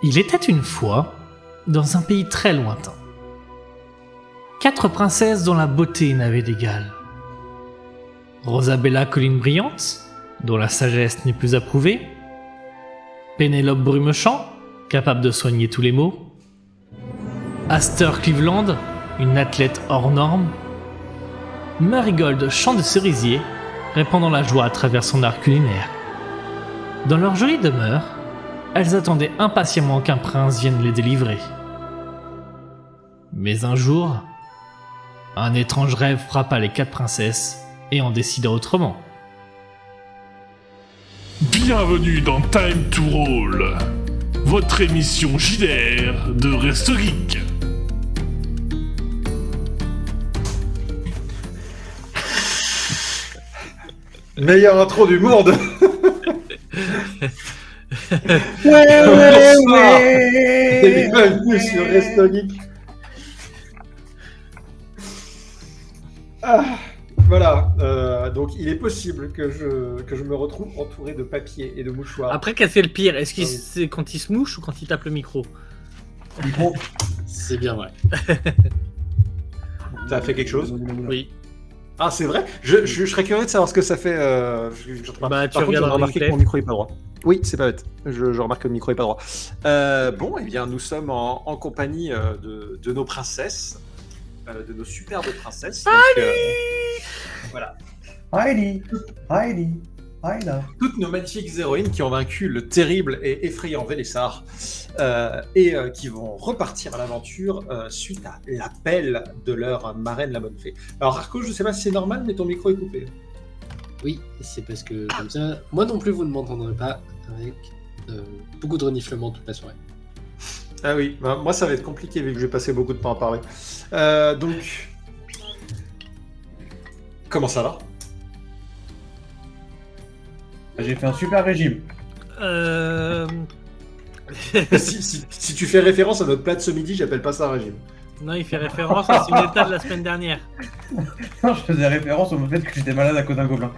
Il était une fois, dans un pays très lointain, 4 princesses dont la beauté n'avait d'égal. Rosabella Colline Brillante, dont la sagesse n'est plus approuvée. Pénélope Brumechamp, capable de soigner tous les maux. Aster Cleveland, une athlète hors norme. Marigold Champ de Cerisier, répandant la joie à travers son art culinaire. Dans leur jolie demeure, elles attendaient impatiemment qu'un prince vienne les délivrer. Mais un jour, un étrange rêve frappa les 4 princesses et en décida autrement. Bienvenue dans Time to Roll, votre émission JDR de Resto Geek. Meilleure intro du monde. Et bienvenue sur Resto Geek. Voilà, donc il est possible que je me retrouve entouré de papier et de mouchoirs. Après, qu'est-ce que c'est le pire? Est-ce que c'est quand il se mouche ou quand il tape le micro? Micro. C'est bien vrai. Ça a fait quelque chose? Oui. Ah, c'est vrai? Je serais curieux de savoir ce que ça fait. Bah, tu Par contre, regardes j'ai le remarqué replay. que mon micro est pas droit. Oui, c'est pas bête. Je remarque que le micro est pas droit. Bon, eh bien, nous sommes en compagnie de nos princesses, de nos superbes princesses. Donc, voilà. Heidi, Heida. Toutes nos magnifiques héroïnes qui ont vaincu le terrible et effrayant Vélessar qui vont repartir à l'aventure suite à l'appel de leur marraine, la bonne fée. Alors, Arco, je sais pas si c'est normal, mais ton micro est coupé. Oui, c'est parce que comme ça, moi non plus vous ne m'entendrez pas avec beaucoup de reniflements toute la soirée. Ah oui, bah, moi ça va être compliqué vu que je vais passer beaucoup de temps à parler. Donc, comment ça va? J'ai fait un super régime. si tu fais référence à notre plat de ce midi, j'appelle pas ça un régime. Non, il fait référence à une étape de la semaine dernière. Non, je faisais référence au fait que j'étais malade à cause d'un gobelin.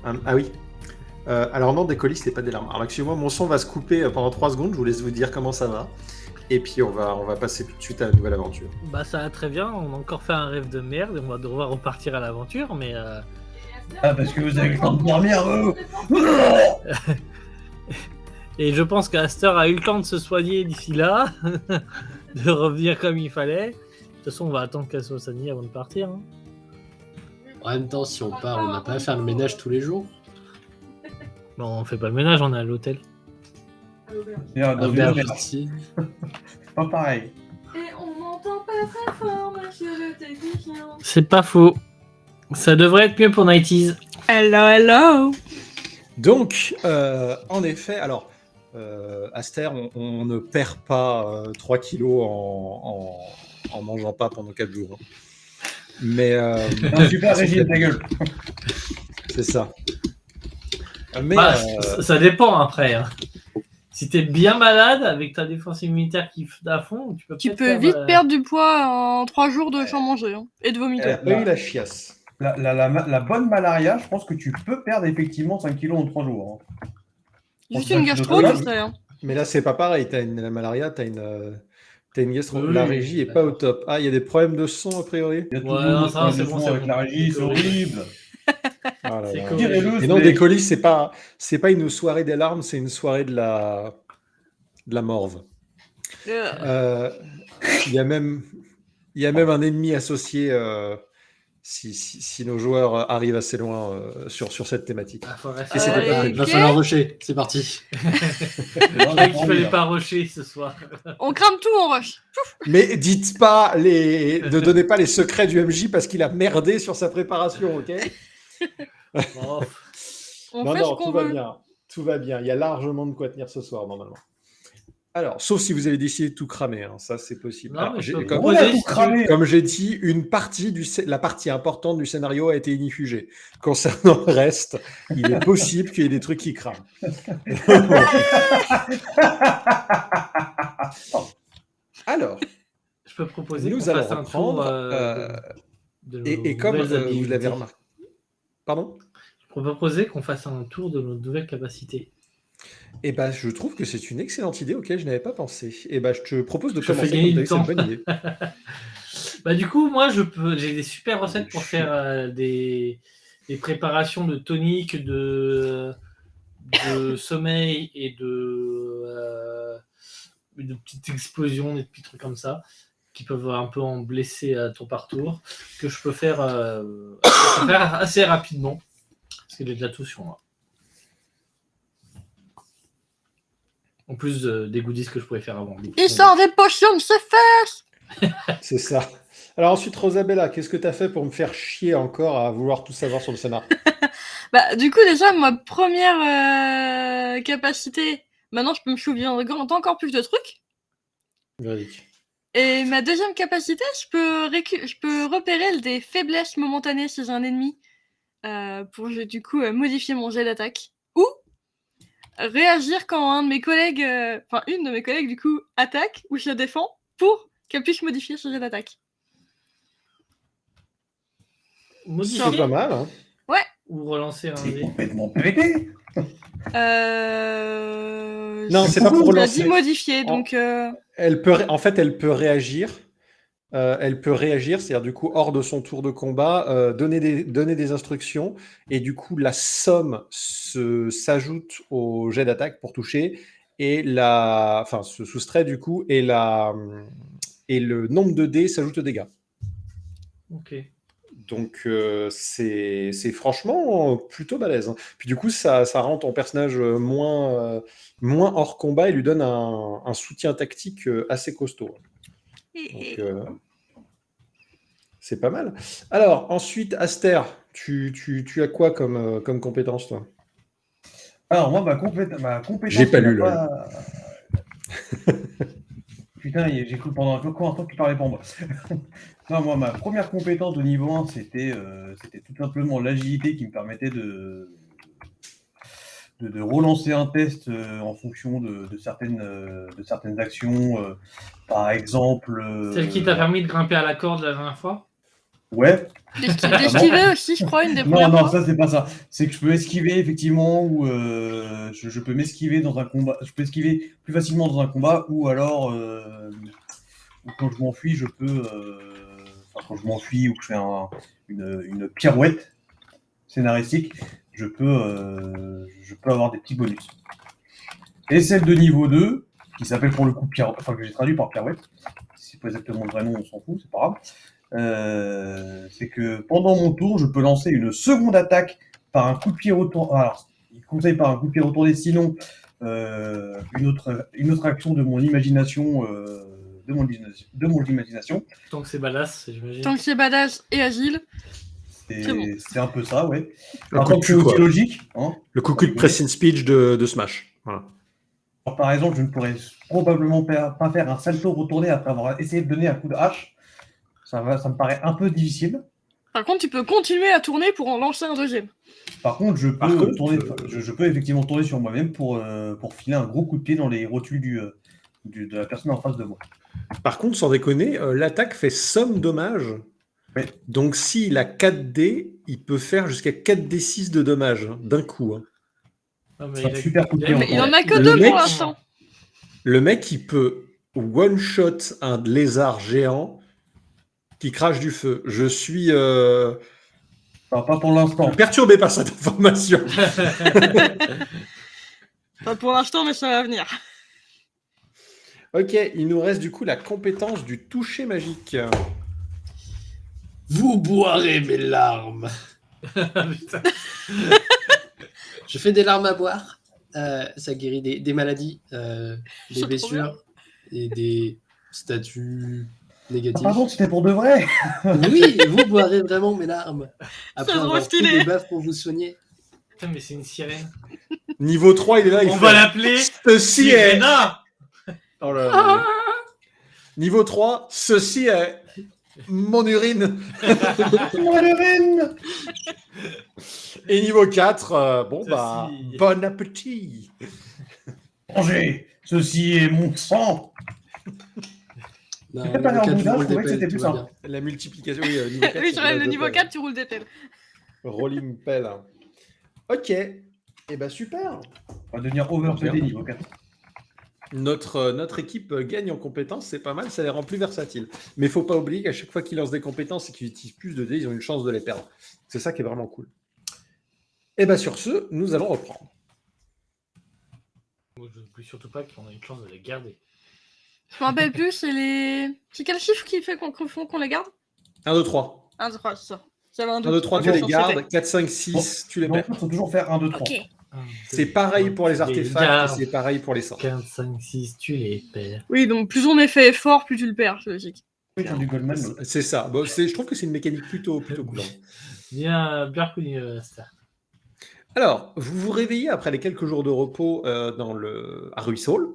Ah oui. Alors non, des colis, c'est pas des larmes. Alors excusez-moi, mon son va se couper pendant 3 secondes, je vous laisse vous dire comment ça va. Et puis on va passer tout de suite à la nouvelle aventure. Bah, ça va très bien. On a encore fait un rêve de merde et on va devoir repartir à l'aventure, mais Ah, parce que vous avez le temps de dormir, vous. Et je pense qu'Aster a eu le temps de se soigner d'ici là, de revenir comme il fallait. De toute façon, on va attendre qu'elle soit soignée avant de partir. Hein. En même temps, si on part, on n'a pas à faire le ménage tous les jours. Bon, on fait pas le ménage, on est à l'hôtel. C'est dans une Auberge auberge. aussi. C'est pas pareil. Et on n'entend pas très fort, monsieur le technicien. C'est pas faux. Ça devrait être mieux pour 90s. Hello. Donc, en effet, alors, Aster, on ne perd pas 3 kilos en mangeant pas pendant 4 jours. Hein. Mais C'est un super régime, ta gueule. c'est ça. Mais Bah, ça dépend après. Hein. Si t'es bien malade avec ta défense immunitaire qui est à fond, tu peux Tu peut-être peux faire, vite perdre du poids en 3 jours de sans manger hein, et de vomito. elle a pas eu la chiasse. La bonne malaria, je pense que tu peux perdre effectivement 5 kilos en 3 jours. Hein. Juste on une se gastro, donne- tu serais. Hein. Mais là, c'est pas pareil. La malaria, t'as une gastro. Oui, la régie est pas au top. Ah, il y a des problèmes de son, a priori. Il y a Ouais, toujours non, des ça, problèmes c'est de bon, son c'est avec bon. la régie, c'est horrible. Ah là C'est là. cool. Tirez-le, Et non, c'est- des colis, c'est pas une soirée des larmes, c'est une soirée de la morve. Il y a même un ennemi associé si nos joueurs arrivent assez loin sur cette thématique. Ah, faut rester Et c'était pas Ok. Va falloir rusher, c'est parti. Je croyais qu'il fallait pas rusher ce soir. On crame tout, on rush. Mais dites pas ne donnez pas les secrets du MJ parce qu'il a merdé sur sa préparation, ok? Bon, On Non, fait ce non, qu'on tout va veut. bien. Tout va bien. Il y a largement de quoi tenir ce soir, normalement. Alors, sauf si vous avez décidé de tout cramer, hein, ça c'est possible. non, Alors, mais je peux comme, On a proposer, tout si tu veux. cramé. comme j'ai dit, la partie importante du scénario a été inifugée. Concernant le reste, il est possible qu'il y ait des trucs qui crament. Alors, Je peux proposer nous qu'on allons fasse un reprendre. tour de nos Et comme nouvelles vous habilités. l'avez remarqué. Pardon? Je peux proposer qu'on fasse un tour de nos nouvelles capacités. Et bah, je trouve que c'est une excellente idée auquel je n'avais pas pensé. Et bah, je te propose de Je fais commencer gagner comme du t'as eu temps. cette bonne idée. Bah du coup, moi, j'ai des super recettes pour faire des préparations de tonique, de sommeil et de petites explosions, des petits trucs comme ça, qui peuvent un peu en blesser à tour par tour, que je peux faire assez rapidement, parce que j'ai déjà tout sur moi. En plus des goodies que je pouvais faire avant. Il sort des potions de ses fesses. C'est ça. Alors ensuite, Rosabella, qu'est-ce que t'as fait pour me faire chier encore à vouloir tout savoir sur le scénar? Bah, du coup, déjà, ma première capacité, maintenant je peux me souvenir d'encore plus de trucs. Véridique. Et ma deuxième capacité, je peux repérer des faiblesses momentanées chez un ennemi pour du coup modifier mon jet d'attaque. Ou réagir quand un de mes collègues, une de mes collègues du coup attaque ou se défend pour qu'elle puisse modifier son jet d'attaque. C'est Modifier pas mal, hein. ou relancer un C'est dé. complètement pété. Non, c'est pas pour Il a relancer. dit modifier, En- donc Elle peut réagir. Elle peut réagir, c'est-à-dire du coup hors de son tour de combat, donner des instructions et du coup la somme s'ajoute au jet d'attaque pour toucher et se soustrait du coup et le nombre de dés s'ajoute aux dégâts. Ok. Donc c'est franchement plutôt balèze, hein. Puis du coup ça rend ton personnage moins hors combat et lui donne un soutien tactique assez costaud. Donc c'est pas mal. Alors ensuite, Aster, tu as quoi comme compétence, toi? Alors, moi, ma compétence. J'ai pas lu, n'a Putain, j'ai cru pendant un peu combien de temps que tu parlais pour moi. Non, moi, ma première compétence de niveau 1, c'était tout simplement l'agilité qui me permettait de relancer un test en fonction de certaines actions. Par exemple. Celle qui t'a permis de grimper à la corde la dernière fois? Ouais. d'esquiver aussi, je crois, une des Non, premières non, fois. ça c'est pas ça. C'est que je peux esquiver effectivement ou je peux m'esquiver dans un combat. Je peux esquiver plus facilement dans un combat ou alors ou quand je m'enfuis, je peux. Quand je m'enfuis ou que je fais une pirouette scénaristique, je peux avoir des petits bonus. Et celle de niveau 2, qui s'appelle pour le coup pirouette, enfin que j'ai traduit par pirouette, si c'est pas exactement le vrai nom, on s'en fout, c'est pas grave. C'est que pendant mon tour, je peux lancer une seconde attaque par un coup de pied retourné. Alors, il conseille par un coup de pied retourné, sinon une autre action de mon imagination. De mon imagination. Tant que c'est badass, j'imagine. Tant que c'est badass et agile. C'est un peu ça, ouais. Un Par coup de contre, cul, c'est quoi. aussi logique. Hein. Le coucou de press and speech de Smash. Voilà. Alors, par exemple, je ne pourrais probablement pas faire un salto retourné après avoir essayé de donner un coup de hache. Ça me paraît un peu difficile. Par contre, tu peux continuer à tourner pour en lancer un deuxième. Par contre, je peux effectivement tourner sur moi-même pour filer un gros coup de pied dans les rotules de la personne en face de moi. Par contre, sans déconner, l'attaque fait somme dommages. Ouais. Donc s'il a 4D, il peut faire jusqu'à 4D6 de dommages d'un coup, hein. Non, mais C'est un super coup de pied. Mais il en a que Le deux mec- pour l'instant. Le mec, il peut one-shot un lézard géant qui crache du feu. Je suis Enfin, pas pour l'instant. perturbé par cette information. Pas pour l'instant, mais ça va venir. Ok, il nous reste du coup la compétence du toucher magique. Vous boirez mes larmes. Putain. Je fais des larmes à boire. Ça guérit des maladies, des C'est trop blessures et des statuts Ah, négatifs. par contre, c'était pour de vrai. Oui, vous boirez vraiment mes larmes. Après C'est trop avoir pris stylé. des baffes pour vous soigner. Putain, mais c'est une sirène. Niveau 3, il est là. Il On fait, va l'appeler Ceci est... Sirena. Oh là là. Niveau 3, ceci est mon urine. Moi, le reine. Et niveau 4, Ceci. bon appétit. Mangez. Ceci est mon sang. Non, J'ai pas niveau l'air 4, je boudin, roule je trouvais des que c'était pelles, plus tout va simple. bien. La multiplication, oui, niveau 4. Oui, sur le niveau 4, tu roules des pelles. Rolling pelle. Ok. Eh ben super. On va devenir overpédé niveau 4. Notre équipe gagne en compétences, c'est pas mal, ça les rend plus versatiles. Mais il faut pas oublier qu'à chaque fois qu'ils lancent des compétences et qu'ils utilisent plus de dés, ils ont une chance de les perdre. C'est ça qui est vraiment cool. Et bien sur ce, nous allons reprendre. Moi, je n'oublie surtout pas qu'on a une chance de les garder. Je me rappelle plus, c'est quel chiffre qui fait qu'on les garde 1, 2, 3. 1, 3, c'est ça. J'avais un 1, doute. 2, 3, tu Ok, les sur gardes. c'était. 4, 5, 6, tu les Donc, perds. il faut toujours faire 1, 2, 3. Ok. C'est pareil pour les artefacts et c'est pareil pour les sorts. 15, 5, 6, tu les perds. Oui, donc plus on est fait effort, plus tu le perds, c'est logique. Oui, c'est du Goldman. l'autre. C'est ça. Bon, je trouve que c'est une mécanique plutôt cool. Bien reconnu, Star. Alors, vous vous réveillez après les quelques jours de repos à Ruissol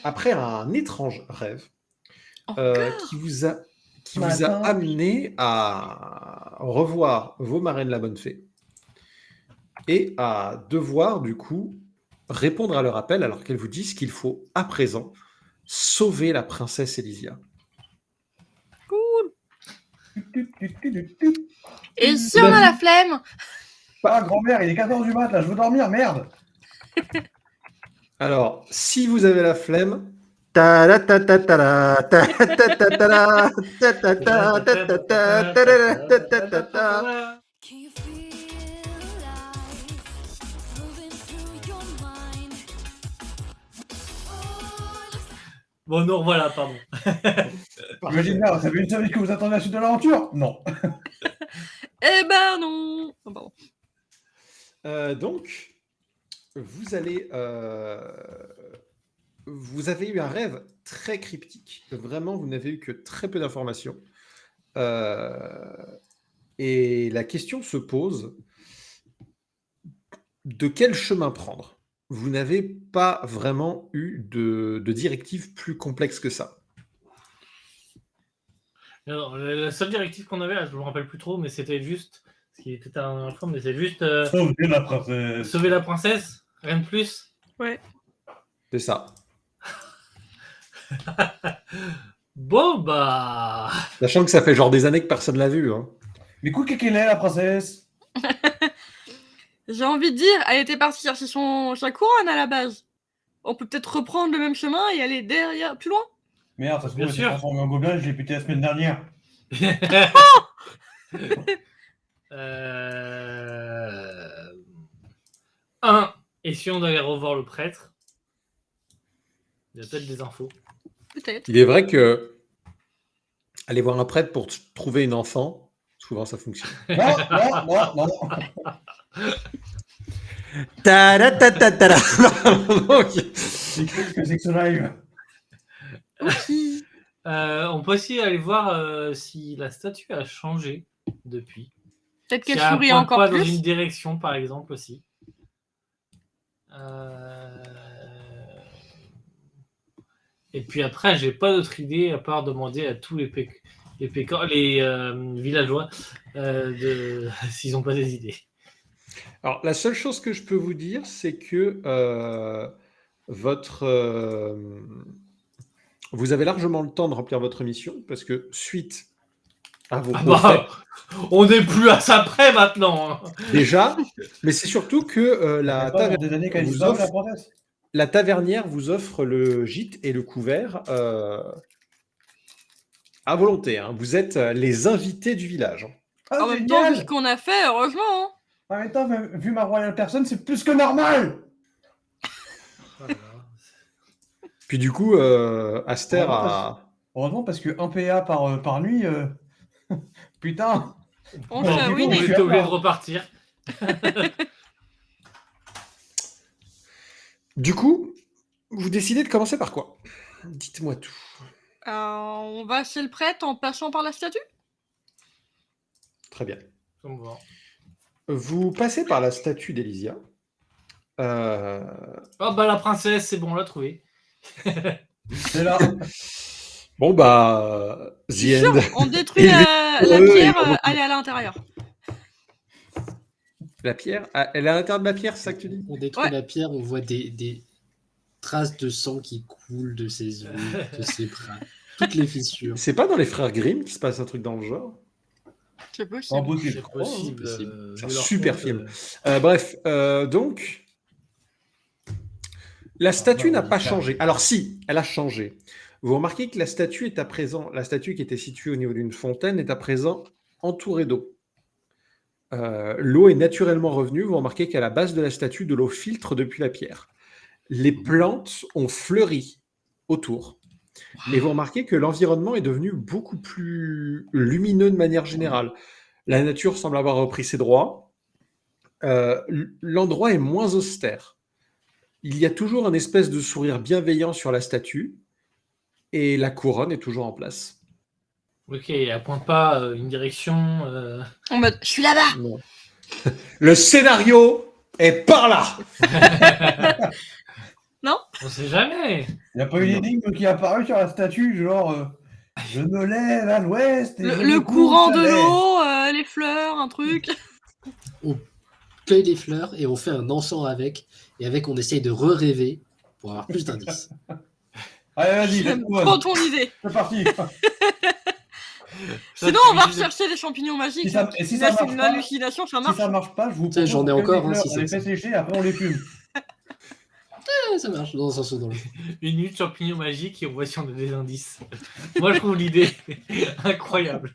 après un étrange rêve qui vous a amené à revoir vos marraines la bonne fée et à devoir du coup répondre à leur appel alors qu'elles vous disent qu'il faut à présent sauver la princesse Elysia. Cool. Et si on a la flemme? Pas grand-mère, il est 14 du mat là, je veux dormir, merde. Alors, si vous avez la flemme, Can you feel life moving through your mind? Bon, nous revoilà, pardon. Imagine là, ça fait une semaine que vous attendez la suite de l'aventure? Non. Eh ben non. Oh, pardon. donc, vous avez eu un rêve très cryptique. Vraiment, vous n'avez eu que très peu d'informations. Et la question se pose, de quel chemin prendre? Vous n'avez pas vraiment eu de directive plus complexe que ça. Non, la seule directive qu'on avait, je ne me rappelle plus trop, mais c'était juste, ce qui était un forme, mais c'est juste Sauver la princesse. sauver la princesse, rien de plus. Ouais. C'est ça. Bon, bah... Sachant que ça fait genre des années que personne l'a vu. Hein. Mais quoi qu'elle est, la princesse? J'ai envie de dire, elle était partie chercher sa couronne à la base. On peut peut-être reprendre le même chemin et aller derrière, plus loin. Merde, ça se Bien trouve, elle s'est sûr. transformée en gobelin, je l'ai buté la semaine dernière. Essayons d'aller revoir le prêtre. Il y a peut-être des infos. Peut-être. Il est vrai que aller voir un prêtre pour trouver une enfant, souvent ça fonctionne. Non. Ok. C'est qu'est-ce que c'est que ce live? On peut aussi aller voir si la statue a changé depuis. Peut-être Si qu'elle elle sourit pointe encore pas dans plus. une direction, par exemple, aussi. Et puis après, j'ai pas d'autre idée à part demander à tous les villageois s'ils n'ont pas des idées. Alors, la seule chose que je peux vous dire, c'est que vous avez largement le temps de remplir votre mission, parce que suite à vos faits, on n'est plus à ça près maintenant. Hein. déjà, mais c'est surtout que Des années qu'elle vous sauve offre- la princesse. la tavernière vous offre le gîte et le couvert à volonté. Hein. Vous êtes les invités du village. Ah, En même temps, vu ce génial. qu'on a fait, heureusement. Hein. En même temps, vu ma royale personne, c'est plus que normal. Puis du coup, Aster a... Heureusement, parce que 1 PA par nuit, putain. On Alors, fait du coup, oui, On mais- était obligé de repartir. Du coup, vous décidez de commencer par quoi? Dites-moi tout. on va chez le prêtre en passant par la statue. Très bien. On va voir. Vous passez par la statue d'Elysia. Oh bah la princesse, c'est bon, on l'a trouvée. C'est là. Bon bah, The Sûr, End. on détruit Et la eux, pierre, ils vont- elle est à l'intérieur. La pierre, elle est à l'intérieur de la pierre, c'est ça que tu dis? On détruit Ouais. la pierre, on voit des traces de sang qui coulent de ses yeux, de ses bras, toutes les fissures. C'est pas dans les frères Grimm qu'il se passe un truc dans le genre? C'est Pas possible. impossible. C'est je crois, hein. possible. possible. C'est un vu leur super compte, film. Bref, donc, la statue n'a pas changé. Alors si, elle a changé. Vous remarquez que la statue est à présent, la statue qui était située au niveau d'une fontaine est à présent entourée d'eau. L'eau est naturellement revenue. Vous remarquez qu'à la base de la statue, de l'eau filtre depuis la pierre. Les plantes ont fleuri autour. Mais vous remarquez que l'environnement est devenu beaucoup plus lumineux de manière générale. La nature semble avoir repris ses droits. L'endroit est moins austère. Il y a toujours un espèce de sourire bienveillant sur la statue et la couronne est toujours en place. Ok, elle pointe pas une direction. En mode, je suis là-bas. Non. Le scénario est par là. On sait jamais. Il n'y a pas une énigme qui est apparue sur la statue, genre je me lève à l'ouest. et je Le me courant couche de à l'est. l'eau, les fleurs, un truc. On cueille des fleurs et on fait un encens avec. Et avec, on essaye de re-rêver pour avoir plus d'indices. Allez, vas-y, J'aime laisse-moi, trop ton idée. c'est parti. Sinon, on va rechercher des champignons magiques. Si ça- et si ça Là, c'est marche une pas- hallucination, ça Si marche. ça marche pas, je vous Ça, propose j'en ai on cueille encore, des hein, fleurs, si on les c'est fait sécher, après on les fume. Ah, ça marche dans un sens ou dans l'autre. Une nuit de champignons magiques et on voit si on a des indices. Moi, je trouve l'idée incroyable.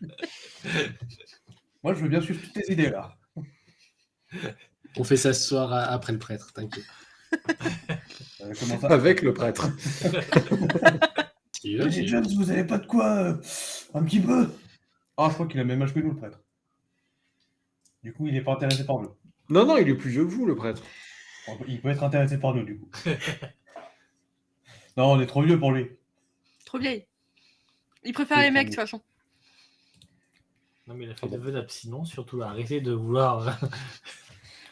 Moi, je veux bien suivre toutes tes idées là. On fait ça ce soir après le prêtre, t'inquiète. Comment ça Avec le prêtre. Si tu veux, Les si- Jones, vous avez pas de quoi un petit peu. Ah, je crois qu'il a le même âge que nous, le prêtre. Du coup, il est pas intéressé par nous. Non, non, il est plus vieux que vous, le prêtre. Il peut être intéressé par nous, du coup. Non, on est trop vieux pour lui. Trop vieille. Il préfère Oui, les mecs, tant de toute façon. Non, mais il a fait des vœux d'abstinence, surtout arrêter de vouloir.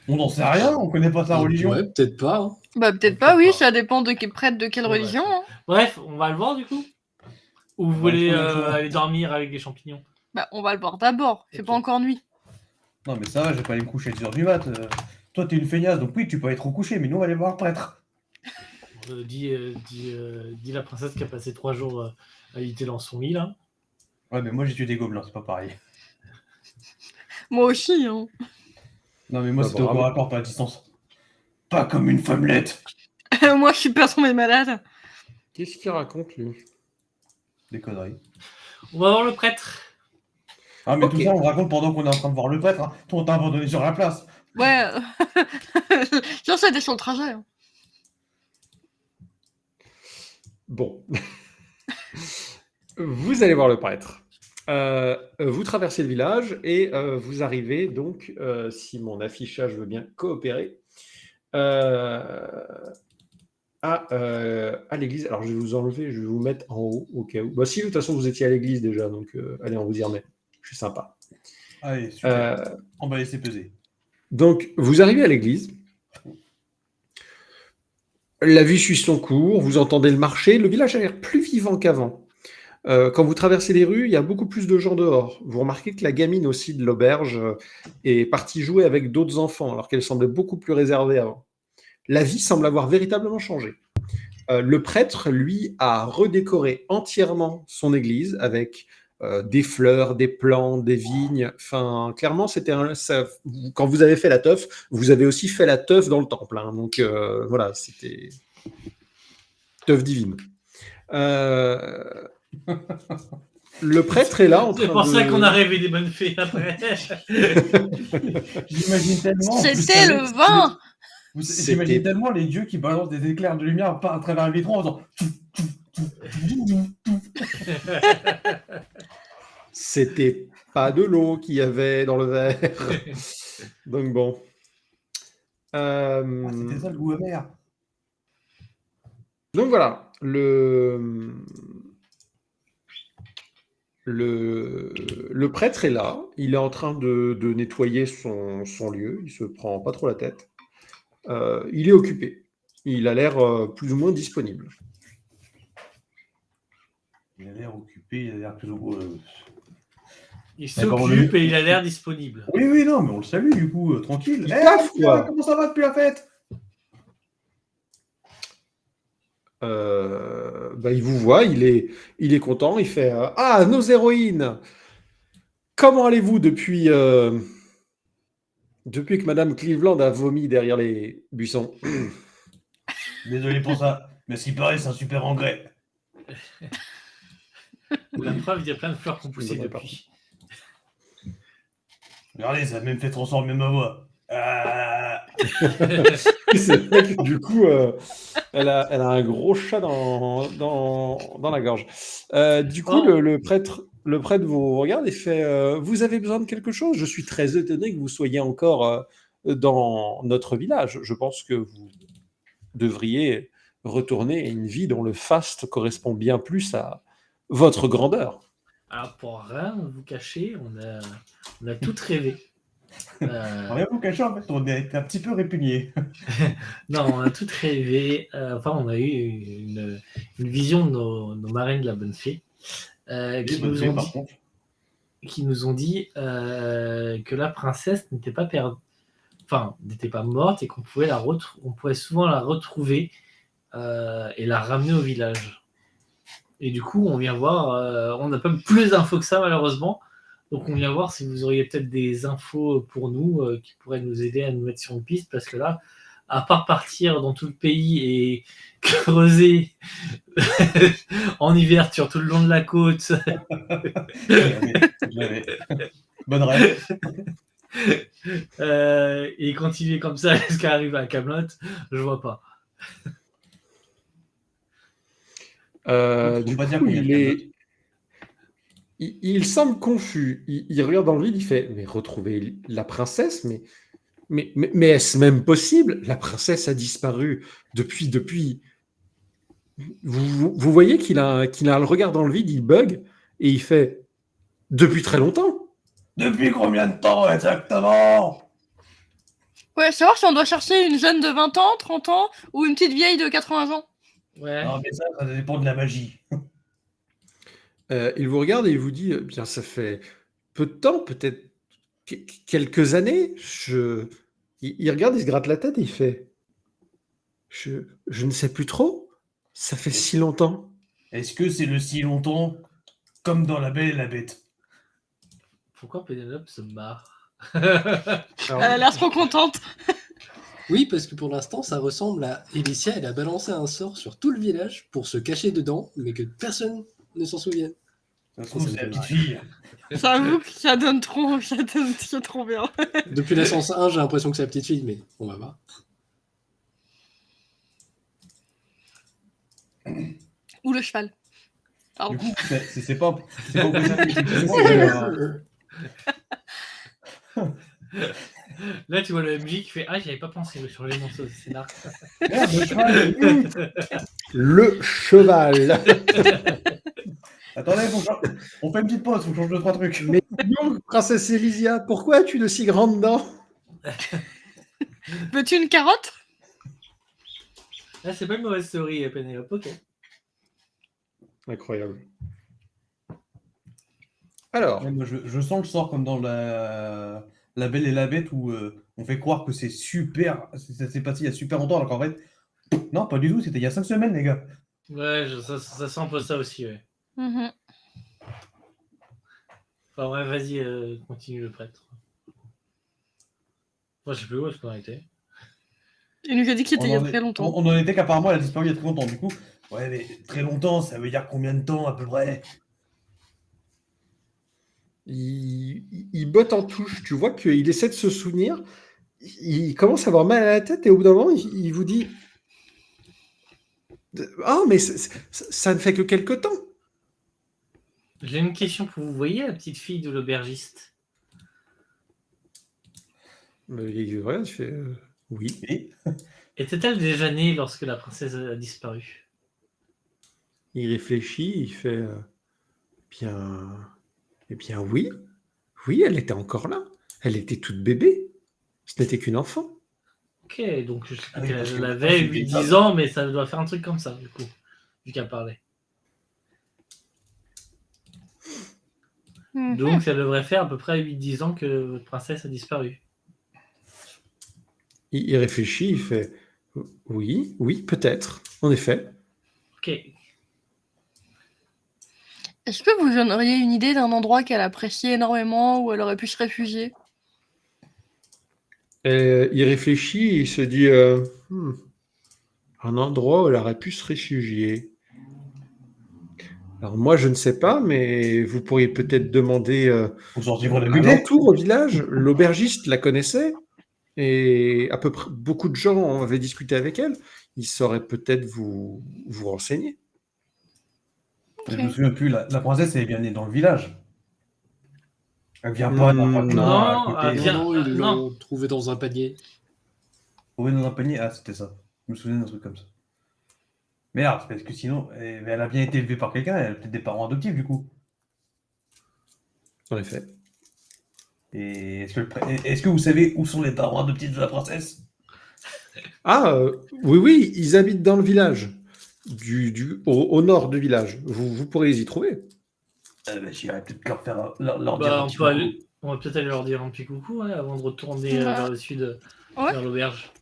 On n'en sait rien, on connaît pas sa religion. Ouais, peut-être pas. Hein. Bah, peut-être pas, oui, ça dépend de quel prêtre de quelle Ouais. religion. Hein. Bref, on va le voir du coup. Ou vous voulez on a le choix. aller dormir avec des champignons? Bah, on va le voir d'abord. C'est Ok. pas encore nuit. Non, mais ça va, je vais pas aller me coucher à 10h du mat. Toi, t'es une feignasse, donc oui, tu peux aller trop coucher, mais nous, on va aller voir le prêtre. Dis la princesse qui a passé 3 jours à habiter dans son lit là. Ouais, mais moi, j'ai tué des gobelins, c'est pas pareil. Moi aussi, hein. Non, mais moi, Bah, c'était au bravo. corps à corps, pas à distance. Pas comme une femmelette. Moi, je suis pas tombée malade. Qu'est-ce qu'il raconte, lui? Des conneries. On va voir le prêtre. Ah, mais Ok. tout ça, on raconte pendant qu'on est en train de voir le prêtre. Hein. Toi, on t'a abandonné sur la place. Ouais. Genre, c'était sur le trajet. Hein. Bon. Vous allez voir le prêtre. Vous traversez le village et vous arrivez donc, si mon affichage veut bien coopérer, à l'église. Alors je vais vous enlever, je vais vous mettre en haut au cas où. Bah, si, de toute façon, vous étiez à l'église déjà, donc allez, on vous y remet. Je suis sympa. Allez, super. On va laisser peser. Donc, vous arrivez à l'église. La vie suit son cours, vous entendez le marché. Le village a l'air plus vivant qu'avant. Quand vous traversez les rues, il y a beaucoup plus de gens dehors. Vous remarquez que la gamine aussi de l'auberge est partie jouer avec d'autres enfants, alors qu'elle semblait beaucoup plus réservée avant. La vie semble avoir véritablement changé. Le prêtre, lui, a redécoré entièrement son église avec des fleurs, des plantes, des vignes. Enfin, clairement, quand vous avez fait la teuf, vous avez aussi fait la teuf dans le temple. Hein. Donc voilà, c'était teuf divine. Le prêtre est là en train C'est pour ça de... qu'on a rêvé des bonnes fées après. J'imagine tellement. vous C'était savez, le vin. J'imagine tellement les dieux qui balancent des éclairs de lumière à travers le vitron en faisant. C'était pas de l'eau qu'il y avait dans le verre. Donc bon. Ah, c'était ça le goût amer. Donc voilà, le prêtre est là, il est en train de nettoyer son lieu, il se prend pas trop la tête. Il est occupé, il a l'air plus ou moins disponible. Il a l'air occupé, il a l'air plus ou Il D'accord, s'occupe et il a l'air disponible. Oui, oui, non, mais on le salue du coup, tranquille. Il taffe, quoi. Comment ça va depuis la fête? Bah, il vous voit, il est content, il fait Ah, nos héroïnes! comment allez-vous depuis que Madame Cleveland a vomi derrière les buissons? Désolé pour ça, mais ce qui paraît, c'est un super engrais. La preuve, il y a plein de fleurs qui ont poussé Bonne réponse. depuis. Regardez, ça a même fait transformer ma voix. Ah. C'est vrai que du coup, elle a un gros chat dans la gorge. Du coup, Oh. le prêtre vous regarde et fait vous avez besoin de quelque chose? Je suis très étonné que vous soyez encore dans notre village. Je pense que vous devriez retourner à une vie dont le faste correspond bien plus à votre grandeur. Alors, pour rien vous cacher, on a tout rêvé. Rien vous cacher, en fait, on est un petit peu répugné. Non, on a tout rêvé. Enfin, on a eu une vision de nos marraines de la bonne fée qui nous ont dit que la princesse n'était pas perdue, enfin, n'était pas morte et qu'on pouvait on pouvait souvent la retrouver et la ramener au village. Et du coup, on vient voir. On n'a pas plus d'infos que ça, malheureusement. Donc, on vient voir si vous auriez peut-être des infos pour nous qui pourraient nous aider à nous mettre sur une piste. Parce que là, à part partir dans tout le pays et creuser en hiver sur tout le long de la côte, J'avais. Bonne rêve. et continuer comme ça jusqu'à arriver à Camelot, je vois pas. Faut Du pas coup, dire qu'on vient de il semble confus. Il regarde dans le vide, il fait mais retrouver la princesse, mais est-ce même possible? La princesse a disparu depuis. Vous voyez qu'il a le regard dans le vide, il bug et il fait depuis très longtemps. Depuis combien de temps exactement? Ouais, savoir si on doit chercher une jeune de 20 ans, 30 ans ou une petite vieille de 80 ans. Ouais. Non, mais ça dépend de la magie. Il vous regarde et il vous dit bien, ça fait peu de temps, peut-être quelques années. Il regarde, il se gratte la tête et il fait je ne sais plus trop. Ça fait si longtemps. Est-ce que c'est le si longtemps comme dans La Belle et la Bête? Pourquoi Pénélope se marre? Elle a l'air trop contente. Oui, parce que pour l'instant, ça ressemble à Elicia, elle a balancé un sort sur tout le village pour se cacher dedans, mais que personne ne s'en souvienne. Ça se trouve, c'est la petite fille. J'avoue que ça donne trop bien. Depuis la séance 1, j'ai l'impression que c'est la petite fille, mais on va voir. Ou le cheval. Pardon. Du coup, c'est pas possible que Là, tu vois le MJ qui fait ah, j'avais pas pensé de changer mon scénar. Merde, le cheval. Le cheval. Attendez, on fait une petite pause, faut que je change 2-3 trucs. Mais non, princesse Elysia, pourquoi as-tu de si grandes dents? Veux-tu une carotte? Ah, c'est pas une mauvaise théorie, Pénélope. Ok. Incroyable. Alors, Ouais, moi, je sens le sort comme dans la Belle et la Bête où on fait croire que c'est super, ça s'est passé il y a super longtemps, alors qu'en fait, non, pas du tout, c'était il y a 5 semaines, les gars. Ouais, ça sent un peu ça aussi, ouais. Mhm. Enfin, ouais, vas-y, continue le prêtre. Moi, je sais plus où est-ce qu'on a été. Il nous a dit que c'était il y a On en très est- longtemps. On en était qu'apparemment, elle a disparu il y a très longtemps, du coup. Ouais, mais très longtemps, ça veut dire combien de temps à peu près? il botte en touche. Tu vois qu'il essaie de se souvenir. Il commence à avoir mal à la tête et au bout d'un moment, il vous dit ah, mais ça ne fait que quelque temps. J'ai une question pour vous. Vous voyez la petite fille de l'aubergiste? Mais il regarde, il fait oui. Et Était-elle déjà née lorsque la princesse a disparu? Il réfléchit, il fait bien. Eh bien, oui. Oui, elle était encore là. Elle était toute bébé. Ce n'était qu'une enfant. Ok, donc je sais Ah pas oui, quel parce âge que elle le avait, prince était 8-10 ans, mais ça doit faire un truc comme ça, du coup, vu qu'elle parlait. Mhm. Donc ça devrait faire à peu près 8-10 ans que votre princesse a disparu. Il réfléchit, il fait oui, peut-être, en effet. Ok. Est-ce que vous en auriez une idée d'un endroit qu'elle appréciait énormément où elle aurait pu se réfugier? Il réfléchit, il se dit un endroit où elle aurait pu se réfugier. Alors moi, je ne sais pas, mais vous pourriez peut-être demander Faut sortir le à budget. l'entour au village. L'aubergiste la connaissait et à peu près beaucoup de gens avaient discuté avec elle. Il saurait peut-être vous renseigner. Je me souviens plus, la princesse, elle est bien née dans le village. Elle vient pas d'un Non. patelin à Non, côté. Viens, Non, ils non. l'ont trouvé dans un panier. Trouvé dans un panier. Ah, c'était ça. Je me souviens d'un truc comme ça. Merde, parce que sinon, elle a bien été élevée par quelqu'un, elle a peut-être des parents adoptifs du coup. En effet. Et est-ce que vous savez où sont les parents adoptifs de la princesse? Ah, oui, ils habitent dans le village, au nord du village. Vous pourrez y trouver. J'irai peut-être leur faire leur dire Bah, un on petit peut coucou. aller... On va peut-être aller leur dire un petit coucou avant de retourner Ouais. vers le sud, Ouais. vers l'auberge.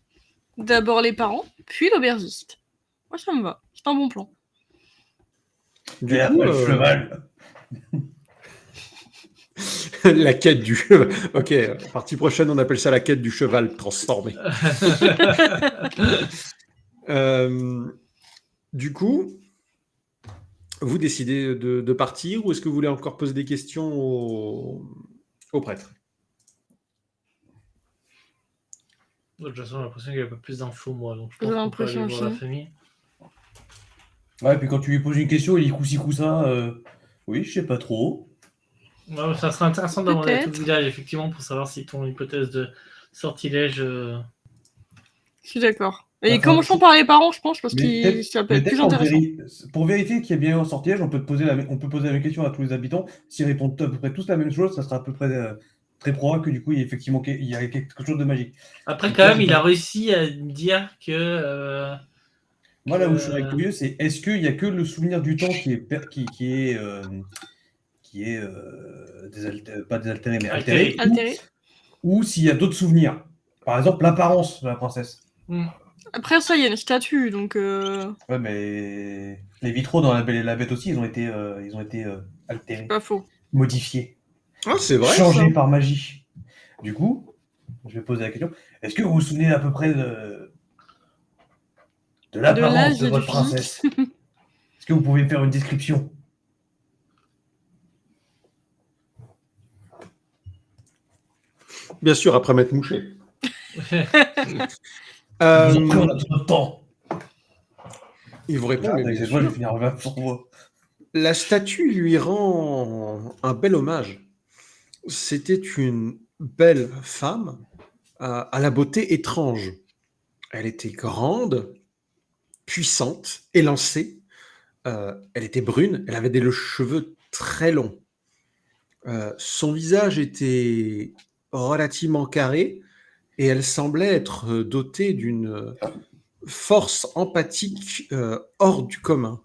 D'abord les parents, puis l'aubergiste. Moi, ça me va. C'est un bon plan. Du Et coup, après, le cheval. la quête du cheval. Ok, partie prochaine, on appelle ça la quête du cheval transformé. Du coup, vous décidez de partir ou est-ce que vous voulez encore poser des questions au prêtre? De toute façon, j'ai l'impression qu'il n'y a pas plus d'infos, moi, donc je J'ai pense qu'on peut aller l'impression voir la aussi. famille. Ouais, puis quand tu lui poses une question, il dit coup-ci, coup-ça. Oui, je sais pas trop. Ouais, ça serait intéressant de demander à tout le Peut-être. village, effectivement, pour savoir si ton hypothèse de sortilège... Je suis d'accord. Et Enfin, commençons par les parents, je pense, parce Mais que peut-être- ça peut mais être plus peut-être intéressant. pour vérifier qu'il y a bien eu un sortilège, on peut poser la même question à tous les habitants. S'ils répondent à peu près tous la même chose, ça sera à peu près très probable que du coup, il y ait effectivement il y a quelque chose de magique. Après, Donc quand là, même, c'est il pas- a réussi à me dire que... Moi, là où je serais curieux, c'est est-ce qu'il y a que le souvenir du temps qui est pas désaltéré, mais altéré, Altéré. ou s'il y a d'autres souvenirs. Par exemple, l'apparence de la princesse. Après, ça, il y a une statue, donc... Ouais, mais les vitraux dans La Belle et la Bête aussi, ils ont été altérés, Pas faux. modifiés, Ah, c'est vrai, changés ça. par magie. Du coup, je vais poser la question, est-ce que vous vous souvenez à peu près de l'apparence l'âge de et votre du princesse? Est-ce que vous pouvez faire une description? Bien sûr, après m'être mouché. Je vous en prie, on a tout notre temps. Il vous répond, mais Avec bien cette voix, je sûr. vais finir en sur voix. La statue lui rend un bel hommage. C'était une belle femme à la beauté étrange. Elle était grande, puissante, élancée. Elle était brune, elle avait des cheveux très longs. Son visage était relativement carré et elle semblait être dotée d'une force empathique hors du commun.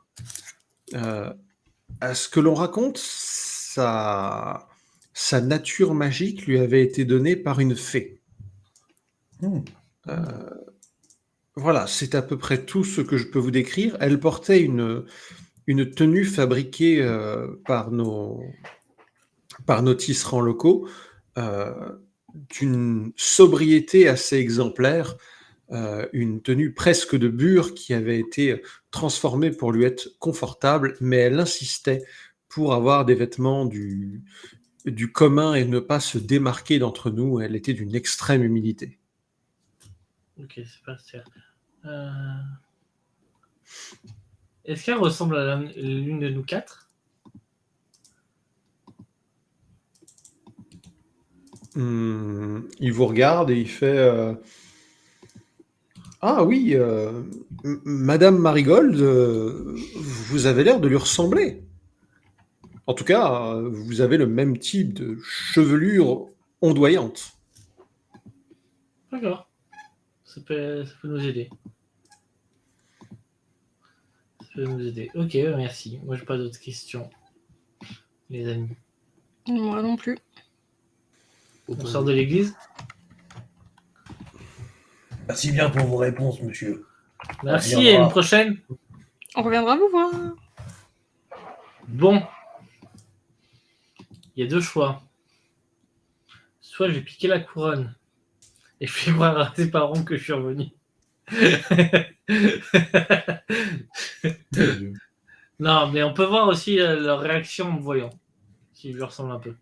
À ce que l'on raconte, sa nature magique lui avait été donnée par une fée. Voilà, c'est à peu près tout ce que je peux vous décrire. Elle portait une tenue fabriquée par nos tisserands locaux, d'une sobriété assez exemplaire, une tenue presque de bure qui avait été transformée pour lui être confortable, mais elle insistait pour avoir des vêtements du commun et ne pas se démarquer d'entre nous. Elle était d'une extrême humilité. Ok, c'est pas sûr. Est-ce qu'elle ressemble à l'une de nous quatre? Il vous regarde et il fait Ah oui, Madame Marigold, vous avez l'air de lui ressembler. En tout cas, vous avez le même type de chevelure ondoyante. D'accord. Ça peut nous aider. Ça peut nous aider. Ok, merci. Moi, j'ai pas d'autres questions, les amis. Moi non plus. On sort de l'église. Merci bien pour vos réponses, monsieur. Merci On et reviendra. une prochaine. On reviendra vous voir. Bon, Il y a deux choix. Soit je vais piquer la couronne et je fais croire à ses parents que je suis revenu. Non, mais on peut voir aussi leur réaction en me voyant, si je lui ressemble un peu.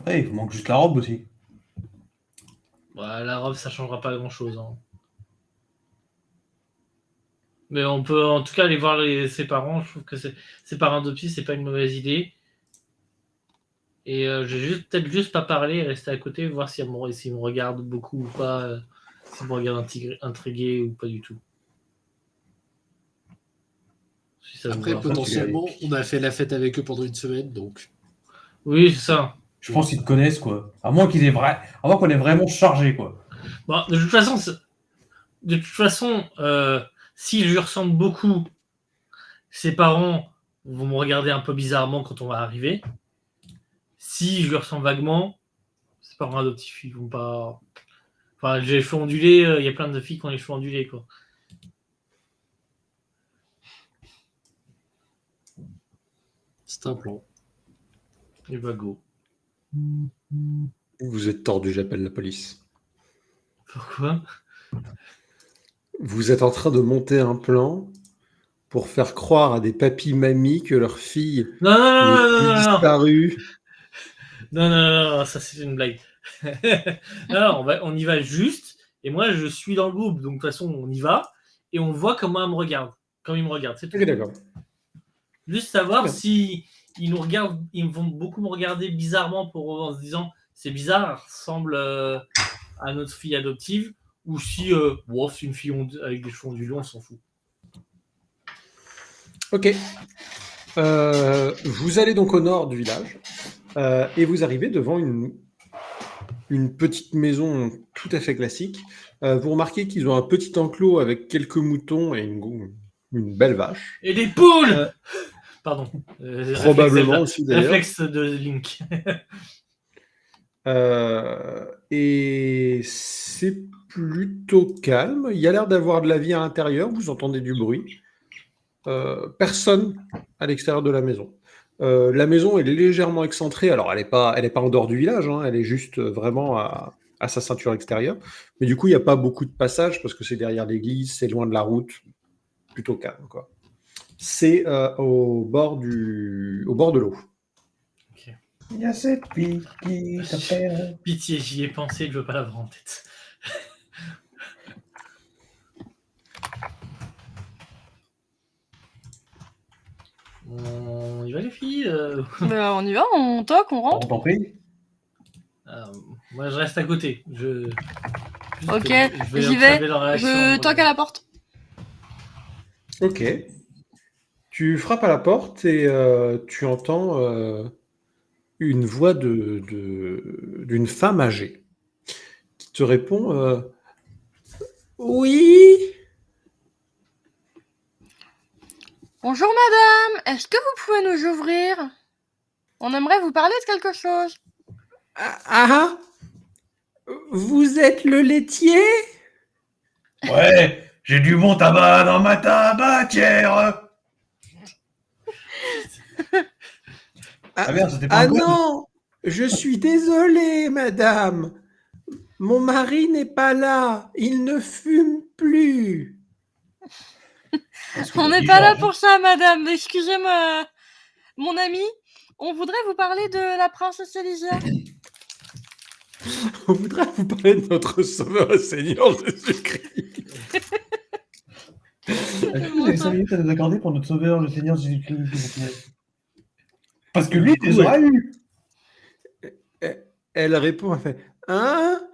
Ouais, il vous manque juste la robe aussi. Bah, la robe, ça changera pas grand-chose. Hein. Mais on peut en tout cas aller voir ses parents. Je trouve que ses parents adoptifs, c'est pas une mauvaise idée. Et j'ai peut-être juste pas parler, rester à côté, voir s'ils me regardent beaucoup ou pas, s'ils me regardent intrigué ou pas du tout. Si ça vous Après, va. potentiellement, on a fait la fête avec eux pendant une semaine, donc. Oui, c'est ça. Je pense qu'ils te connaissent, quoi. À moins qu'on ait vraiment chargé, quoi. Bon, de toute façon, si je lui ressemble beaucoup, ses parents vont me regarder un peu bizarrement quand on va arriver. Si je lui ressemble vaguement, ses parents adoptifs, ils vont pas. Enfin, j'ai les cheveux ondulés, il y a plein de filles qui ont les cheveux ondulés, quoi. C'est un plan. Et bah, go. Vous êtes tordu, j'appelle la police. Pourquoi? Vous êtes en train de monter un plan pour faire croire à des papis-mamies que leur fille Non, est disparue. Non, ça c'est une blague. Non, on y va juste, et moi je suis dans le groupe, donc de toute façon on y va, et on voit comment ils me regardent. Comme ils me regardent, c'est tout. Ok, d'accord. Juste savoir Très bien. si ils nous regardent, ils vont beaucoup me regarder bizarrement en se disant c'est bizarre, elle ressemble à notre fille adoptive, ou si wow, c'est une fille avec des cheveux ondulés, on s'en fout. Ok. Vous allez donc au nord du village et vous arrivez devant une petite maison tout à fait classique. Vous remarquez qu'ils ont un petit enclos avec quelques moutons et une belle vache. Et des poules Pardon. Probablement aussi d'ailleurs. Réflexe de Link. Et c'est plutôt calme. Il y a l'air d'avoir de la vie à l'intérieur. Vous entendez du bruit. Personne à l'extérieur de la maison. La maison est légèrement excentrée. Alors, elle n'est pas en dehors du village. Hein, elle est juste vraiment à sa ceinture extérieure. Mais du coup, il n'y a pas beaucoup de passages parce que c'est derrière l'église, c'est loin de la route. Plutôt calme, quoi. C'est au bord de l'eau. Il y a cette fille qui t'appelle. Pitié, j'y ai pensé, je veux pas l'avoir en tête. On y va les filles On y va, on toque, on On rentre. t'en prie. Moi je reste à côté. Ok, je j'y vais. observer leur réaction. Je toque à la porte. Ok. Tu frappes à la porte et tu entends une voix d'une femme âgée qui te répond Oui. Bonjour madame, est-ce que vous pouvez nous ouvrir? On aimerait vous parler de quelque chose. Ah, vous êtes le laitier? Ouais, j'ai du bon tabac dans ma tabatière. Ah merde, c'était pas Ah un code. non, je suis désolé, madame. Mon mari n'est pas là. Il ne fume plus. On n'est pas là pour ça madame, excusez-moi. Mon ami, on voudrait vous parler de la princesse Elysia. On voudrait vous parler de notre Sauveur et Seigneur Jésus-Christ. Est-ce que vous avez 5 minutes à nous accorder pour notre sauveur, le Seigneur Jésus-Christ, s'il vous plaît? Parce que lui, il les aura eu. Elle répond, elle fait Hein?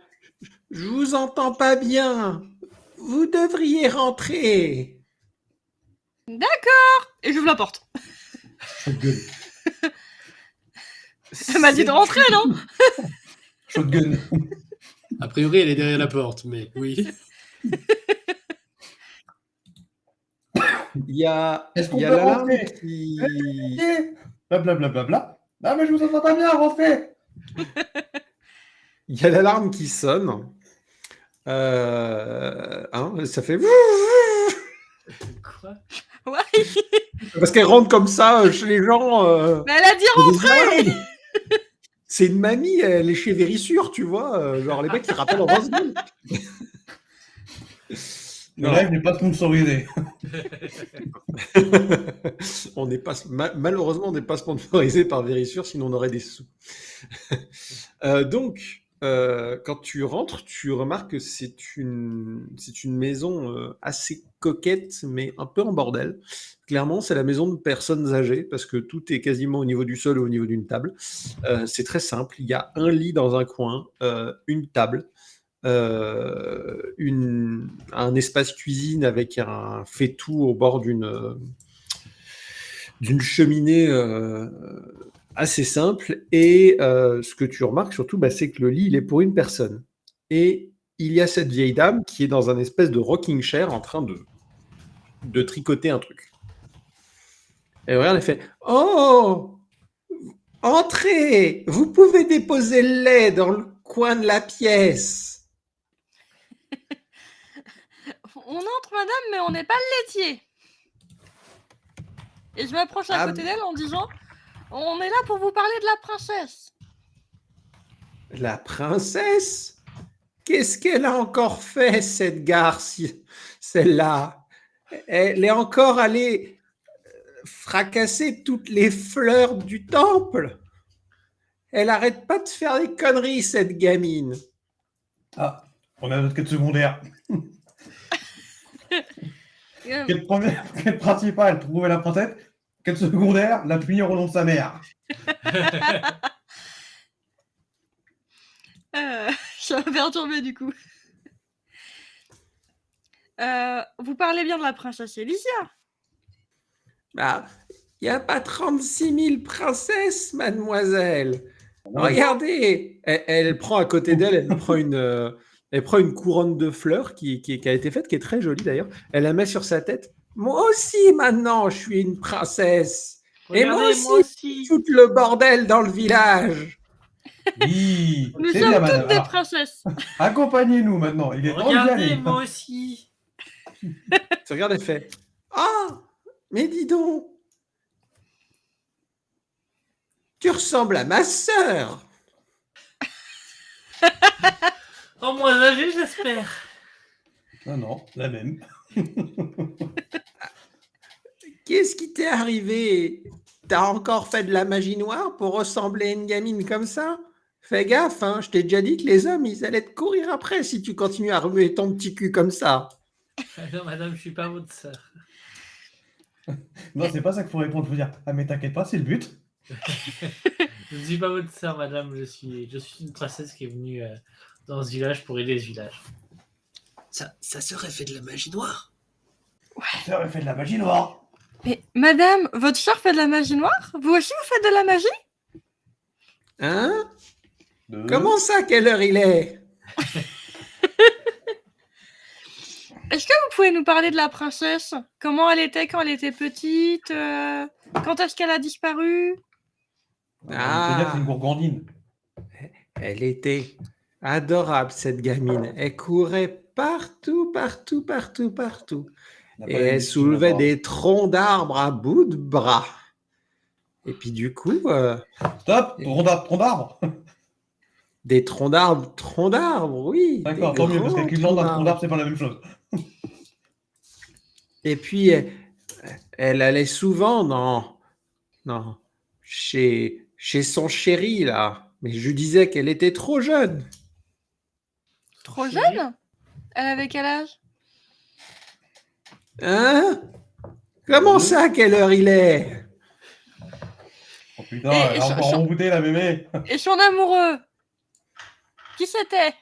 Je vous entends pas bien. Vous devriez rentrer. Et j'ouvre la porte. Shotgun. Elle m'a dit de rentrer, non? Shotgun. A priori, elle est derrière la porte, mais oui. Il y a, Est-ce qu'on il y a peut l'alarme rentrer qui... Blablabla. Ah, mais je vous entends pas bien, rentrez. Il y a l'alarme qui sonne. Ça fait... Quoi? Ouais, Parce qu'elle rentre comme ça chez les gens. mais elle a dit rentrer. C'est une mamie, elle est chez Vérissure, tu vois. Genre les mecs qui rappellent en 20 secondes. Le live n'est pas sponsorisé. On n'est pas, malheureusement, on n'est pas sponsorisé par Vérissure, sinon on aurait des sous. Donc, quand tu rentres, tu remarques que c'est une maison assez coquette, mais un peu en bordel. Clairement, c'est la maison de personnes âgées, parce que tout est quasiment au niveau du sol ou au niveau d'une table. C'est très simple. Il y a un lit dans un coin, une table, un espace cuisine avec un fait-tout au bord d'une cheminée assez simple. Et ce que tu remarques surtout, c'est que le lit, il est pour une personne. Et il y a cette vieille dame qui est dans un espèce de rocking chair en train de tricoter un truc. Et regarde, elle fait « Oh, entrez, vous pouvez déposer le lait dans le coin de la pièce. » On entre, madame, mais on n'est pas le laitier. Et je m'approche à Ah, côté d'elle en disant on est là pour vous parler de la princesse. La princesse? Qu'est-ce qu'elle a encore fait, cette garce, celle-là? Elle est encore allée fracasser toutes les fleurs du temple. Elle arrête pas de faire des conneries, cette gamine. Ah, on a notre quête secondaire. Quête première, quête principale, trouver la princesse. Quête secondaire, la punir au nom de sa mère. Je suis perturbée du coup. Vous parlez bien de la princesse Alicia. Ah, il n'y a pas 36 000 princesses, mademoiselle. Non, Regardez, elle prend à côté d'elle, elle prend une couronne de fleurs qui a été faite, qui est très jolie d'ailleurs. Elle la met sur sa tête. Moi aussi, maintenant, je suis une princesse. Et moi Regardez, aussi, moi aussi. tout le bordel dans le village. oui, Nous c'est sommes bien, toutes madame. des Alors, princesses. accompagnez-nous maintenant. Il est temps d'y Regardez, aller. moi aussi. Tu regardes, elle fait Ah, mais dis donc, tu ressembles à ma sœur. En moins âgé, j'espère. Non, non, la même. Qu'est-ce qui t'est arrivé? T'as encore fait de la magie noire pour ressembler à une gamine comme ça? Fais gaffe, hein, je t'ai déjà dit que les hommes, ils allaient te courir après si tu continues à remuer ton petit cul comme ça. Non, madame, je suis pas votre sœur. Non, c'est pas ça qu'il faut répondre. Faut dire, ah, mais t'inquiète pas, c'est le but. Je ne suis pas votre sœur, madame. Je suis une princesse qui est venue dans ce village pour aider ce village. Ça serait fait de la magie noire. Ça aurait fait de la magie noire. Mais madame, votre sœur fait de la magie noire? Vous aussi vous faites de la magie? Hein? Deux. Comment ça, quelle heure il est? Est-ce que vous pouvez nous parler de la princesse? Comment elle était quand elle était petite? Quand est-ce qu'elle a disparu? On peut dire que c'est une gourgandine. Elle était adorable, cette gamine. Elle courait partout, partout, partout, partout. On n'a pas Et les elle muscles, soulevait on a des troncs d'arbres à bout de bras. Et puis du coup, pas. Stop, tronc d'arbre. des troncs d'arbres, oui. D'accord, des tant mieux, parce grands qu'avec une lande d'un tronc d'arbres. d'arbre, c'est pas la même chose. Et puis, elle allait souvent chez son chéri, là. Mais je lui disais qu'elle était trop jeune. Trop jeune? Elle avait quel âge? Hein? Comment ça, quelle heure il est? Oh putain, Et elle a encore rebooté la mémé. Et son amoureux? Qui c'était?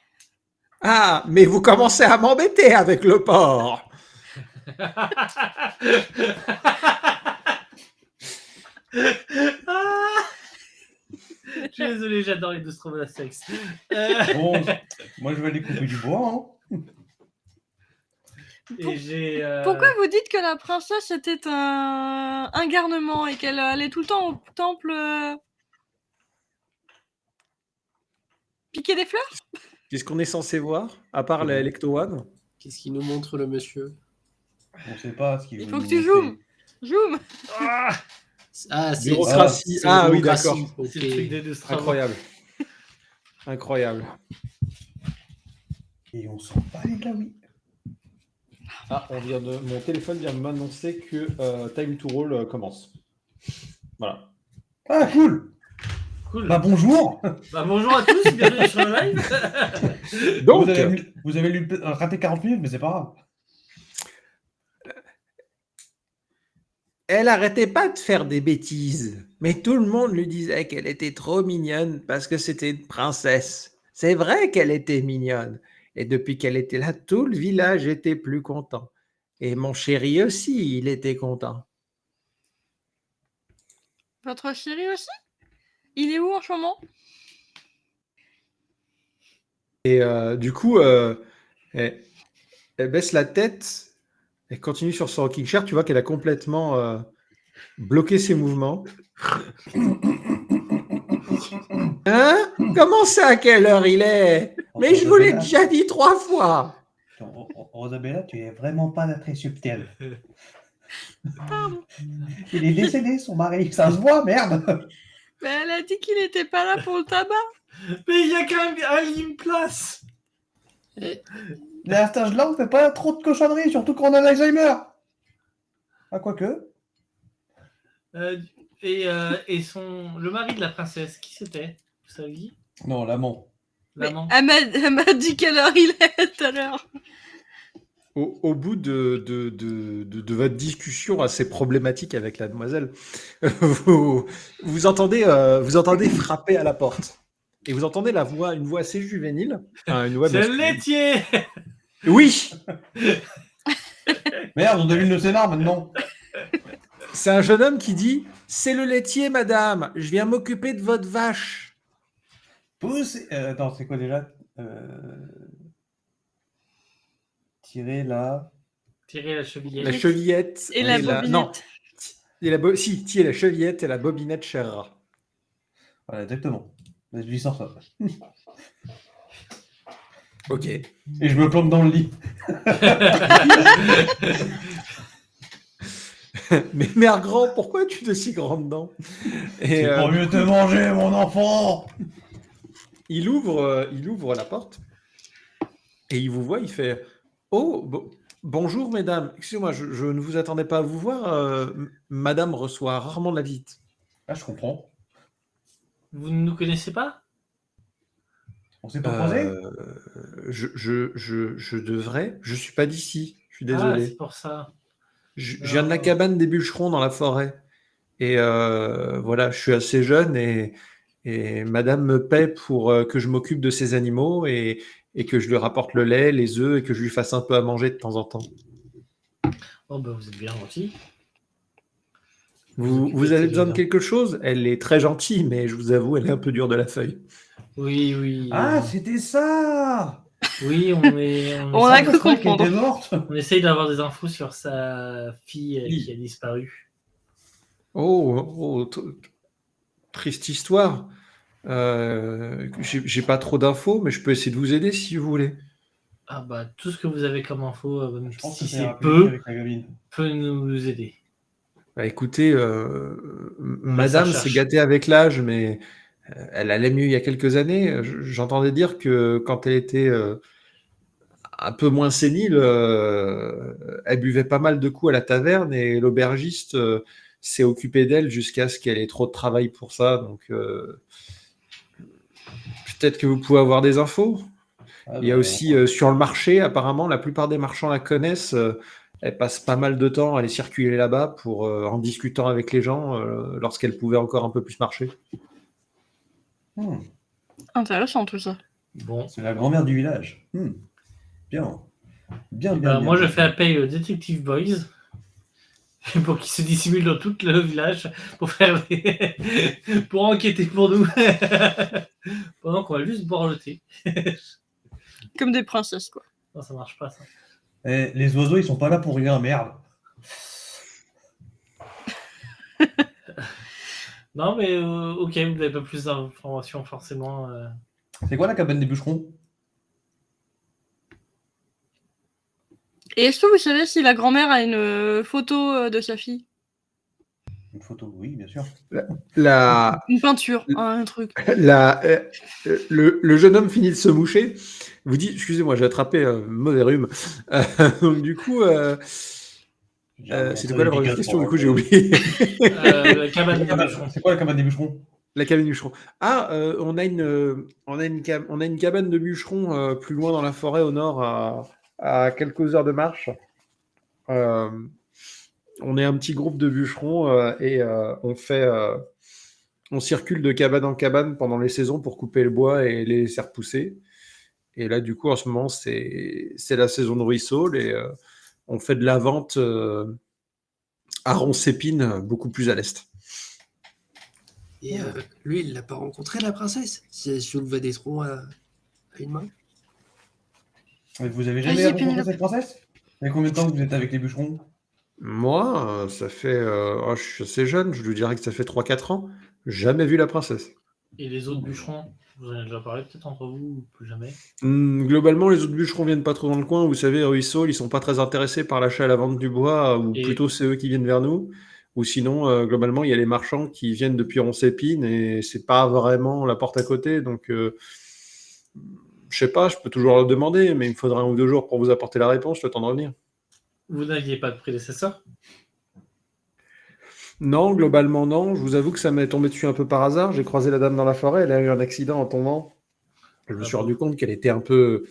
Ah, mais vous commencez à m'embêter avec le porc. Je suis désolé, j'adore les deux sexe. Bon, moi je vais aller couper du bois. Hein. Et j'ai. Pourquoi vous dites que la princesse était un garnement et qu'elle allait tout le temps au temple piquer des fleurs? Qu'est-ce qu'on est censé voir, à part l'Electo One? Qu'est-ce qu'il nous montre le monsieur? On sait pas ce qu'il Il veut faut que nous tu montrer. zoomes. Zoom. Ah, c'est Bureaucratie. c'est Ah la oui, bureaucratie. d'accord. Ok. C'est le truc des deux Strava. Incroyable. Incroyable. Et on s'en bat les là, oui. Ah, mon téléphone vient de m'annoncer que Time to Roll commence. Voilà. Ah, cool. Cool. Bah, bonjour. Bah, bonjour à tous, bienvenue sur le live. Donc, vous avez raté 40 minutes, mais c'est pas grave. elle arrêtait pas de faire des bêtises, mais tout le monde lui disait qu'elle était trop mignonne parce que c'était une princesse. C'est vrai qu'elle était mignonne. Et depuis qu'elle était là, tout le village était plus content. Et mon chéri aussi, il était content. Votre chéri aussi? Il est où en ce moment? Et du coup, elle baisse la tête, elle continue sur son rocking chair. Tu vois qu'elle a complètement bloqué ses mouvements. Hein? Comment ça, à quelle heure il est? Mais je vous l'ai déjà dit 3 fois. Rosabella, tu es vraiment pas très subtil. Pardon. Il est décédé, son mari. Ça se voit, merde. Mais elle a dit qu'il n'était pas là pour le tabac. Mais il y a quand même une place. Mais à cet âge-là, on fait pas trop de cochonneries, surtout quand on a l'Alzheimer. Ah, quoique. Et le mari de la princesse, qui c'était? Vous saviez? Non, l'amant. L'amant. Elle m'a dit quelle heure il est tout à l'heure. Au bout de votre discussion assez problématique avec la demoiselle, vous entendez frapper à la porte. Et vous entendez une voix assez juvénile. Une voix C'est le masculine. laitier. Oui, Merde, on devine le scénar maintenant. c'est un jeune homme qui dit « C'est le laitier, madame. Je viens m'occuper de votre vache. Pousse. Attends, c'est quoi déjà Tirer la. Tirer la chevillette. La chevillette Et la Non, bobinette. si, tirer la chevillette et la bobinette cher. Voilà, exactement. Je lui sors ça. Ok. Et je me plante dans le lit. Mais mère grand, pourquoi tu te si grand dedans? Et, C'est pour mieux te manger, mon enfant. il ouvre la porte et il vous voit, il fait « Oh, bonjour mesdames, excusez-moi, je ne vous attendais pas à vous voir, madame reçoit rarement de la visite. Ah, je comprends. Vous ne nous connaissez pas? On s'est pas croisés. Je devrais, je suis pas d'ici, je suis Ah, désolé. c'est pour ça. Je viens de la cabane des bûcherons dans la forêt. Et voilà, je suis assez jeune et madame me paie pour que je m'occupe de ces animaux et que je lui rapporte le lait, les œufs et que je lui fasse un peu à manger de temps en temps. Oh, bah, vous êtes bien gentil. Vous avez besoin de quelque chose? Elle est très gentille, mais je vous avoue, elle est un peu dure de la feuille. Oui, oui. Ah, c'était ça. Oui, On a essaye- cru Je croyais qu'elle comprendre. était morte. on essaye d'avoir des infos sur sa fille qui a disparu. Oh, triste histoire. J'ai pas trop d'infos, mais je peux essayer de vous aider si vous voulez. Ah bah, tout ce que vous avez comme info, même Je pense si que c'est c'est rapide peu, avec la gamine. peut nous aider. Bah, écoutez, madame cherche. s'est gâtée avec l'âge, mais elle allait mieux il y a quelques années. J'entendais dire que quand elle était un peu moins sénile, elle buvait pas mal de coups à la taverne et l'aubergiste s'est occupé d'elle jusqu'à ce qu'elle ait trop de travail pour ça. Donc, peut-être que vous pouvez avoir des infos. Ah, Il y a bah, aussi sur le marché, apparemment, la plupart des marchands la connaissent. Elle passe pas mal de temps à aller circuler là-bas pour en discutant avec les gens lorsqu'elle pouvait encore un peu plus marcher. Intéressant tout ça. Bon. C'est la grand-mère du village. Bien. Bien, bien, Bah, bien. moi, je bien. fais appel aux Detective Boys pour qu'ils se dissimulent dans tout le village pour enquêter pour nous. Pendant qu'on va juste boire le thé. Comme des princesses, quoi. Non, ça marche pas, ça. Eh, les oiseaux, ils sont pas là pour rien, merde. Non, mais ok, vous n'avez pas plus d'informations forcément. C'est quoi la cabane des bûcherons? Et est-ce que vous savez si la grand-mère a une photo de sa fille? Une photo, oui, bien sûr. Une peinture, un truc. Le jeune homme finit de se moucher, vous dit, excusez-moi, j'ai attrapé un mauvais rhume. Donc du coup, c'était quoi la première question? Du coup, j'ai oublié. La cabane des bûcherons. C'est quoi la cabane des bûcherons? La cabane de bûcheron. Ah, on a une cabane de bûcheron plus loin dans la forêt au nord, à quelques heures de marche. Euh, on est un petit groupe de bûcherons et on circule de cabane en cabane pendant les saisons pour couper le bois et les laisser repousser. Et là, du coup, en ce moment, c'est la saison de ruisseau et on fait de la vente à Roncépine, beaucoup plus à l'est. Et lui, il l'a pas rencontré, la princesse? Si elle soulevait des troncs à une main? Mais vous avez jamais Vas-y, rencontré Pénélope. cette princesse? Ça fait combien de temps que vous êtes avec les bûcherons? Moi, ça fait. Je suis assez jeune, je lui dirais que ça fait 3-4 ans. Jamais vu la princesse. Et les autres bûcherons, vous en avez déjà parlé peut-être entre vous ou plus jamais? Globalement, les autres bûcherons viennent pas trop dans le coin. Vous savez, Ruisseau, ils sont pas très intéressés par l'achat et la vente du bois, ou Et- plutôt c'est eux qui viennent vers nous. Ou sinon, globalement, il y a les marchands qui viennent depuis Roncépine et c'est pas vraiment la porte à côté. Donc, je sais pas, je peux toujours le demander, mais il me faudra 1 ou 2 jours pour vous apporter la réponse, le temps de revenir. Vous n'aviez pas de prédécesseur? Non, globalement, non. Je vous avoue que ça m'est tombé dessus un peu par hasard. J'ai croisé la dame dans la forêt, elle a eu un accident en tombant. Je me suis rendu compte qu'elle était un peu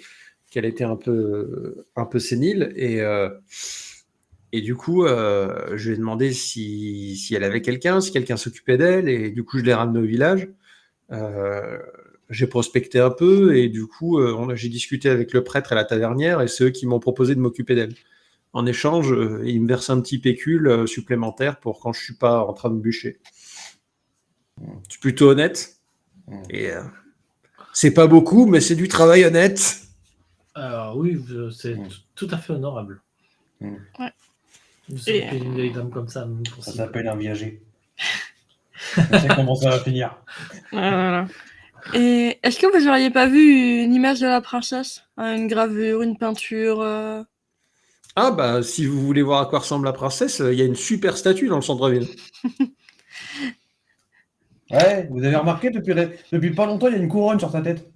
sénile et du coup, je lui ai demandé si elle avait quelqu'un, si quelqu'un s'occupait d'elle et du coup, je l'ai ramenée au village. Euh, j'ai prospecté un peu et du coup, j'ai discuté avec le prêtre et la tavernière et c'est eux qui m'ont proposé de m'occuper d'elle. En échange, ils me versent un petit pécule supplémentaire pour quand je suis pas en train de bûcher. C'est plutôt honnête et c'est pas beaucoup, mais c'est du travail honnête. Alors oui, c'est tout à fait honorable. Mm. Ouais. Vous savez une vieille dame comme ça, même pour Ça si- s'appelle un viager. On sait comment ça va finir. Voilà. Et est-ce que vous auriez pas vu une image de la princesse? Une gravure, une peinture Ah bah si vous voulez voir à quoi ressemble la princesse, il y a une super statue dans le centre-ville. Ouais, vous avez remarqué, depuis pas longtemps, il y a une couronne sur sa tête.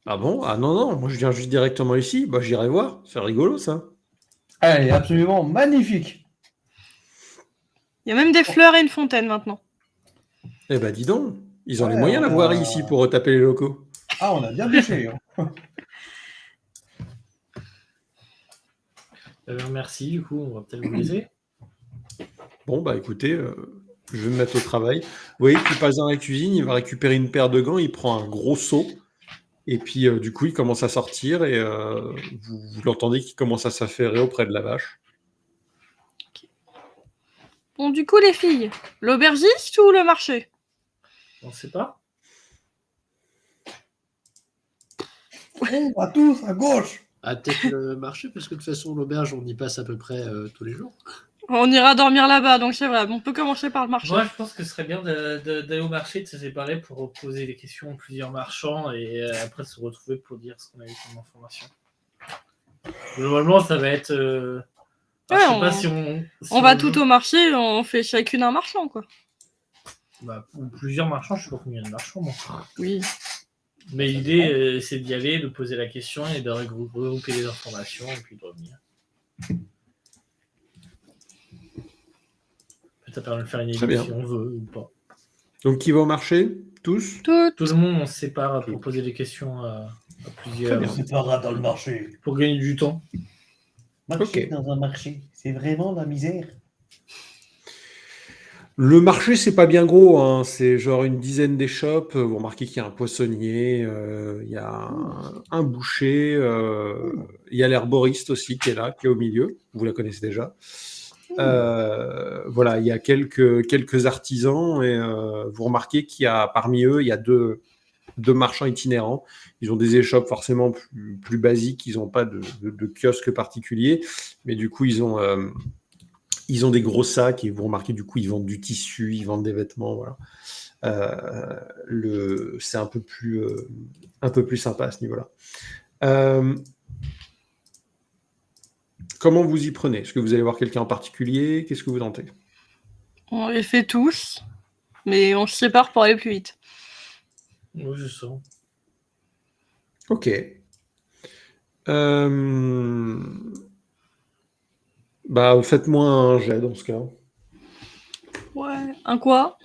Ah bon? Ah non, non, moi je viens juste directement ici, bah j'irai voir, c'est rigolo ça. Elle est absolument magnifique. Il y a même des fleurs et une fontaine maintenant. Eh bah dis donc, ils ont les Ouais, moyens on d'avoir a- ici pour retaper les locaux. Ah, on a bien bûché. Hein. Merci, du coup, on va peut-être vous laisser. Bon bah écoutez, je vais me mettre au travail. Vous voyez qu'il passe dans la cuisine, il va récupérer une paire de gants, il prend un gros seau, et puis du coup il commence à sortir, et vous l'entendez qui commence à s'affairer auprès de la vache. Bon, du coup, les filles, l'aubergiste ou le marché? On sait pas. On va tous à gauche. Ah, peut-être le marché, parce que de toute façon, l'auberge, on y passe à peu près tous les jours. On ira dormir là-bas, donc c'est vrai. On peut commencer par le marché. Moi, je pense que ce serait bien d'aller au marché, de se séparer pour poser des questions à plusieurs marchands et après se retrouver pour dire ce qu'on a eu comme information. Globalement, ça va être. Ouais, je sais pas si on va tout au marché, on fait chacune un marchand, quoi. Ou plusieurs marchands, je sais pas combien de marchands, moi. Oui. Mais l'idée, c'est d'y aller, de poser la question et de regrouper les informations et puis de revenir. Ça permet de faire une Très émission bien. si on veut ou pas. Donc qui va au marché? Tous? Tout. Tout le monde, on se sépare pour poser des questions à plusieurs. C'est pas grave dans le marché. Pour gagner du temps. Marcher Ok. dans un marché, c'est vraiment la misère. Le marché, c'est pas bien gros, hein. C'est genre une dizaine d'échoppes. Vous remarquez qu'il y a un poissonnier, il y a un boucher, il y a l'herboriste aussi qui est là, qui est au milieu. Vous la connaissez déjà. Voilà, il y a quelques artisans et vous remarquez qu'il y a parmi eux, il y a deux marchands itinérants. Ils ont des échoppes forcément plus basiques, ils n'ont pas de kiosque particulier, mais du coup, ils ont des gros sacs et vous remarquez, du coup, ils vendent du tissu, ils vendent des vêtements. Voilà. C'est un peu plus sympa à ce niveau-là. Comment vous y prenez? Est-ce que vous allez voir quelqu'un en particulier? Qu'est-ce que vous tentez? On les fait tous, mais on se sépare pour aller plus vite. Oui, je sens. Ok. Bah, faites-moi un jet dans ce cas. Ouais. Un quoi?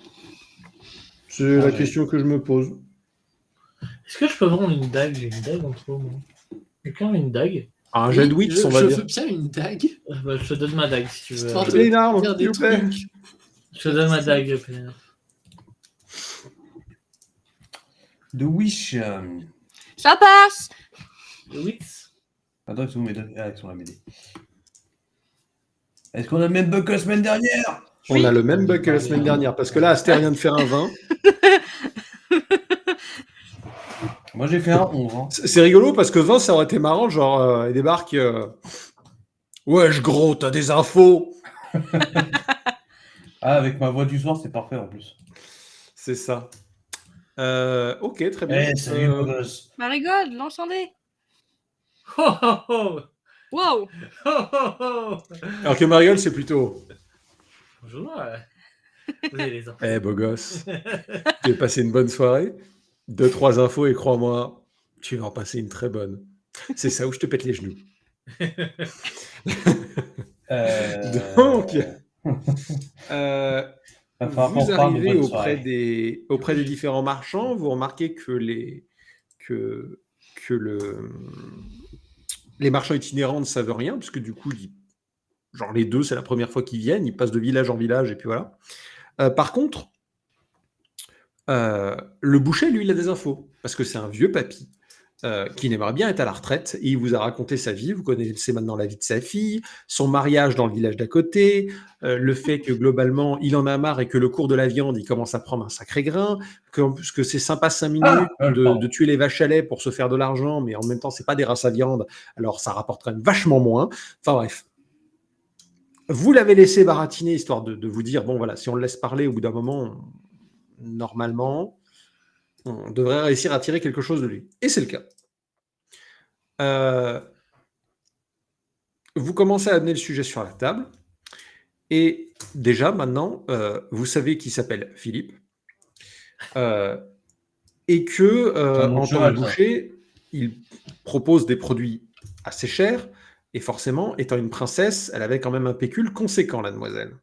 C'est la jet. question que je me pose. Est-ce que je peux vendre une dague? J'ai une dague en trop, moi. Quelqu'un a une dague? Un jet de Oui, wits, on va je dire. veux bien une dague. Bah, je te donne ma dague si tu veux. Histoire Je vais une arme, faire des s'il vous plaît. trucs. Je te donne ma dague, Pénélope. The Wish. Ça passe! Le Wits? Attends, ils sont où mes deux? Ah, ils sont là, mes dés. Est-ce qu'on a le même bug que la semaine dernière? On a le même bug que la semaine dernière, parce que là, Aster vient de faire un 20. Moi, j'ai fait un 11. Hein. C'est rigolo, parce que 20, ça aurait été marrant, genre, il débarque... Wesh, gros, t'as des infos! Ah, avec ma voix du soir, c'est parfait en plus. C'est ça. Ok, très bien. Eh, salut, beau gosse. Bah rigole, lance un dé. Oh oh oh! Waouh! Oh oh oh! Alors que Mariole, c'est plutôt... Bonjour. Vous avez les enfants. Eh, beau gosse, tu as passé une bonne soirée? 2-3 infos et crois-moi, tu vas en passer une très bonne. C'est ça où je te pète les genoux. Donc, Va falloir qu'on vous reparle de arrivez bonne auprès soirée. des différents marchands, vous remarquez que les marchands itinérants ne savent rien, parce que du coup, genre les deux, c'est la première fois qu'ils viennent, ils passent de village en village, et puis voilà. Par contre, le boucher, lui, il a des infos, parce que c'est un vieux papy qui aimerait bien être à la retraite, et il vous a raconté sa vie, vous connaissez maintenant la vie de sa fille, son mariage dans le village d'à côté, le fait que globalement, il en a marre et que le cours de la viande, il commence à prendre un sacré grain, que c'est sympa 5 minutes de tuer les vaches à lait pour se faire de l'argent, mais en même temps, c'est pas des races à viande, alors ça rapporte quand même vachement moins. Enfin bref. Vous l'avez laissé baratiner, histoire de vous dire, bon voilà, si on le laisse parler, au bout d'un moment, normalement, on devrait réussir à tirer quelque chose de lui. Et c'est le cas. Vous commencez à amener le sujet sur la table. Et déjà, maintenant, vous savez qu'il s'appelle Philippe. Et que, un nom en tant cheval, que ça. boucher, il propose des produits assez chers. Et forcément, étant une princesse, elle avait quand même un pécule conséquent, la demoiselle.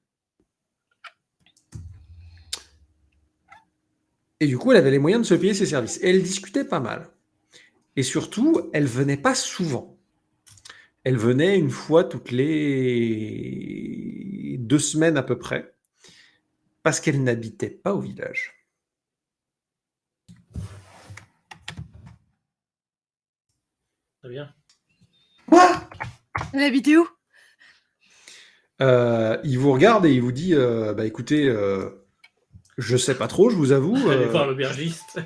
Et du coup, elle avait les moyens de se payer ses services. Et elle discutait pas mal. Et surtout, elle venait pas souvent. Elle venait une fois toutes les 2 semaines à peu près, parce qu'elle n'habitait pas au village. Très bien. La vidéo? Il vous regarde et il vous dit bah écoutez, je sais pas trop, je vous avoue. Allez voir l'aubergiste.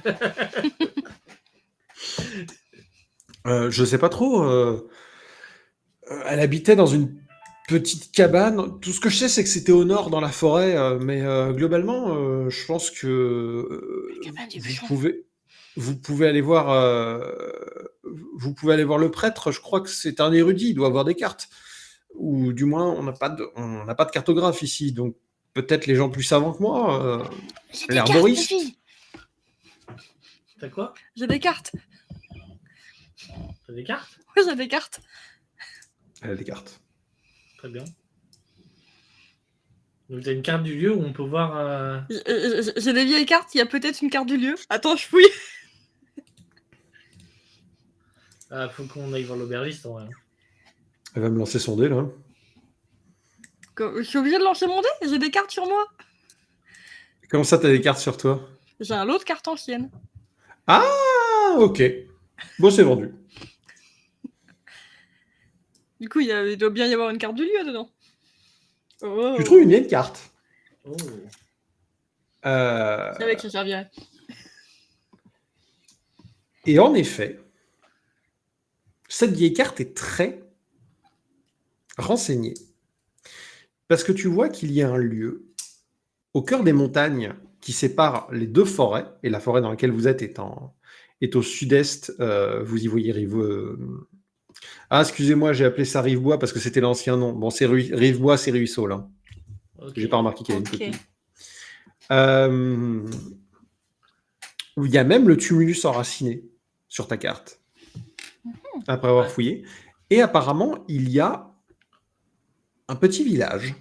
Je sais pas trop. Elle habitait dans une petite cabane. Tout ce que je sais, c'est que c'était au nord, dans la forêt. Mais globalement, je pense que cabane du vous bûcheron. pouvez aller voir. Vous pouvez aller voir le prêtre. Je crois que c'est un érudit. Il doit avoir des cartes. Ou du moins, on n'a pas de cartographe ici. Donc peut-être les gens plus savants que moi. J'ai des cartes, L'herboriste. les filles. T'as quoi? J'ai des cartes. T'as des cartes? Oui, j'ai des cartes. Elle a des cartes. Très bien. Donc t'as une carte du lieu où on peut voir... J'ai des vieilles cartes, il y a peut-être une carte du lieu. Attends, je fouille. Ah, faut qu'on aille voir l'aubergiste en vrai. Elle va me lancer son dé là. Je suis obligée de lancer mon dé. J'ai des cartes sur moi. Comment ça, t'as des cartes sur toi? J'ai un lot de cartes anciennes. Ah, ok. Bon, c'est vendu. Du coup, il doit bien y avoir une carte du lieu dedans. Oh. Tu trouves une vieille carte. Oh. C'est avec que ça servirait. Et en effet, cette vieille carte est très renseignée. Parce que tu vois qu'il y a un lieu au cœur des montagnes qui sépare les deux forêts, et la forêt dans laquelle vous êtes est au sud-est, vous y voyez Ah, excusez-moi, j'ai appelé ça Rivebois parce que c'était l'ancien nom. Bon, c'est Rivebois, c'est ruisseau, là. Ok. J'ai pas remarqué qu'il y avait une Ok. copie. Il y a même le tumulus enraciné sur ta carte, après avoir Ouais. fouillé. Et apparemment, il y a un petit village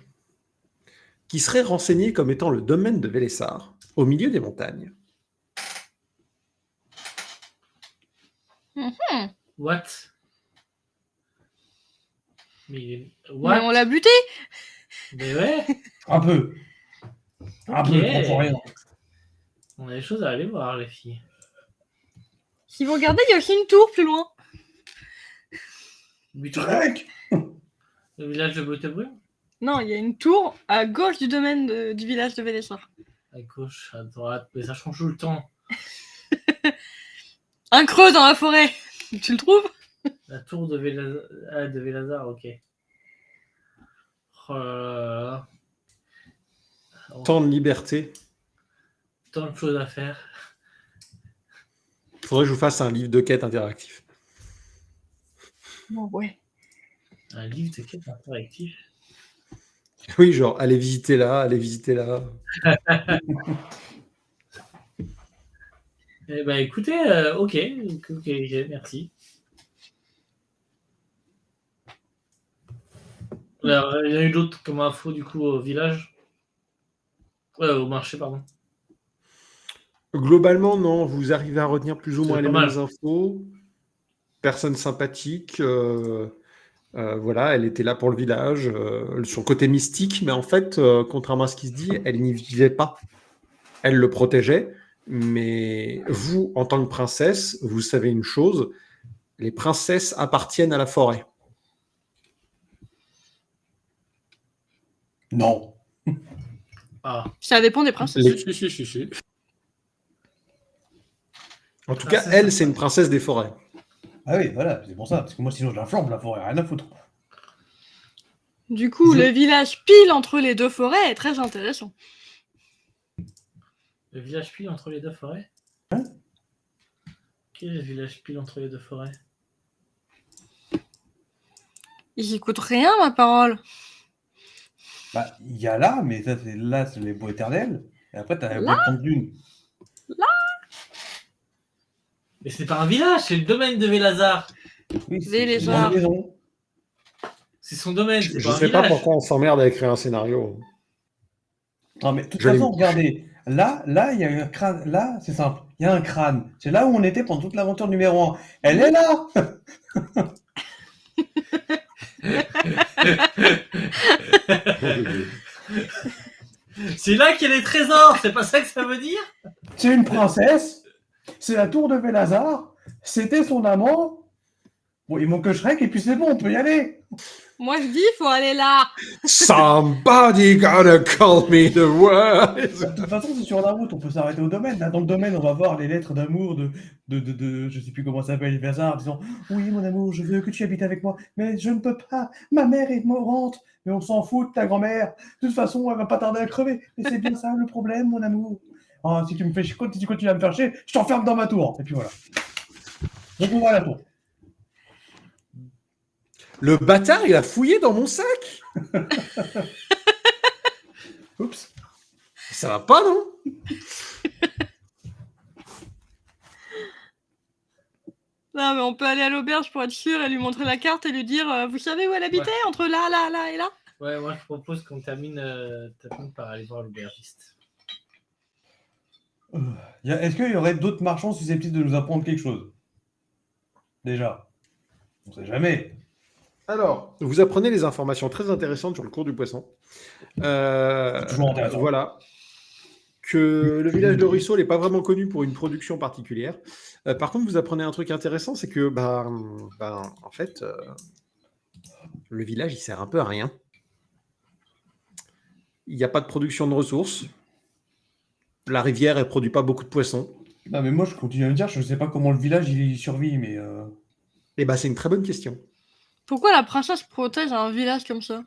qui serait renseigné comme étant le domaine de Vélessar, au milieu des montagnes. What? Mais Mais what? on l'a buté. Mais ouais, Un peu. Un Ok. peu, pour rien. on a des choses à aller voir, les filles. Si vous regardez, il y a aussi une tour plus loin. Trek. Le village de Brutebrume? Non, il y a une tour à gauche du domaine du village de Vélessar. À gauche, à droite, mais ça change tout le temps. Un creux dans la forêt. Tu le trouves? La tour de Vélazar, de Vélazar, ok. Oh là là. Tant de liberté. Tant de choses à faire. Il faudrait que je vous fasse un livre de quête interactif. Oh, ouais. Un livre de quête interactif. Oui, genre, allez visiter là, allez visiter là. Eh ben écoutez, ok, merci. Alors, il y en a eu d'autres comme info du coup au village. Au marché, pardon. Globalement, non, vous arrivez à retenir plus ou C'est moins les pas mal. mêmes infos. Personne sympathique. Voilà, elle était là pour le village, son côté mystique, mais en fait, contrairement à ce qui se dit, elle n'y vivait pas. Elle le protégeait, mais vous, en tant que princesse, vous savez une chose, les princesses appartiennent à la forêt. Non. Ah, Ça dépend des princesses. Les- En tout cas, Princesse elle, de c'est une princesse des forêts. Ah oui, voilà, c'est pour ça. Parce que moi, sinon, je la flambe, la forêt, rien à foutre. Du coup, Je- le village pile entre les deux forêts est très intéressant. le village pile entre les deux forêts. Hein? Quel est le village pile entre les deux forêts? Ils écoutent rien, ma parole. Bah, il y a là, mais ça, c'est là, c'est les bois éternels. Et après, t'as la Là boîte de dune. Mais c'est pas un village, c'est le domaine de Vélazar. Oui, Vélazar. une maison. C'est son domaine, c'est Je pas un sais pas village. pourquoi on s'emmerde à écrire un scénario. Non, mais de toute Je l'ai façon, mis. regardez. Là, il y a un crâne. Là, c'est simple. Il y a un crâne. C'est là où on était pendant toute l'aventure numéro 1. Elle est là. C'est là qu'il y a les trésors, c'est pas ça que ça veut dire? C'est une princesse. C'est la tour de Vélazar. C'était son amant. Bon, il manque que Shrek et puis c'est bon, on peut y aller. Moi, je dis, faut aller là. Somebody gotta call me the word. De toute façon, c'est sur la route, on peut s'arrêter au domaine. Là, dans le domaine, on va voir les lettres d'amour de je sais plus comment ça s'appelle, Vélazar, disant oui, mon amour, je veux que tu habites avec moi, mais je ne peux pas. Ma mère est mourante, mais on s'en fout de ta grand-mère. De toute façon, elle va pas tarder à crever. Et c'est bien ça le problème, mon amour. Ah, si tu me fais chier, si tu continues à me faire chier, je t'enferme dans ma tour. Et puis voilà. Donc on va à la tour. Le bâtard, il a fouillé dans mon sac. Oups. Ça va pas, non? Non, mais on peut aller à l'auberge pour être sûr et lui montrer la carte et lui dire vous savez où elle habitait entre là, là, là et là? Ouais, moi je propose qu'on termine par aller voir l'aubergiste. Est-ce qu'il y aurait d'autres marchands susceptibles de nous apprendre quelque chose? Déjà. On sait jamais. Alors, vous apprenez des informations très intéressantes sur le cours du poisson. Toujours intéressant. Voilà. Que le village de Ruisseau n'est pas vraiment connu pour une production particulière. Par contre, vous apprenez un truc intéressant, c'est que, en fait, le village, il sert un peu à rien. Il n'y a pas de production de ressources. La rivière, elle produit pas beaucoup de poissons. Non, mais moi, je continue à me dire, je sais pas comment le village il survit, mais. Et c'est une très bonne question. Pourquoi la princesse protège un village comme ça?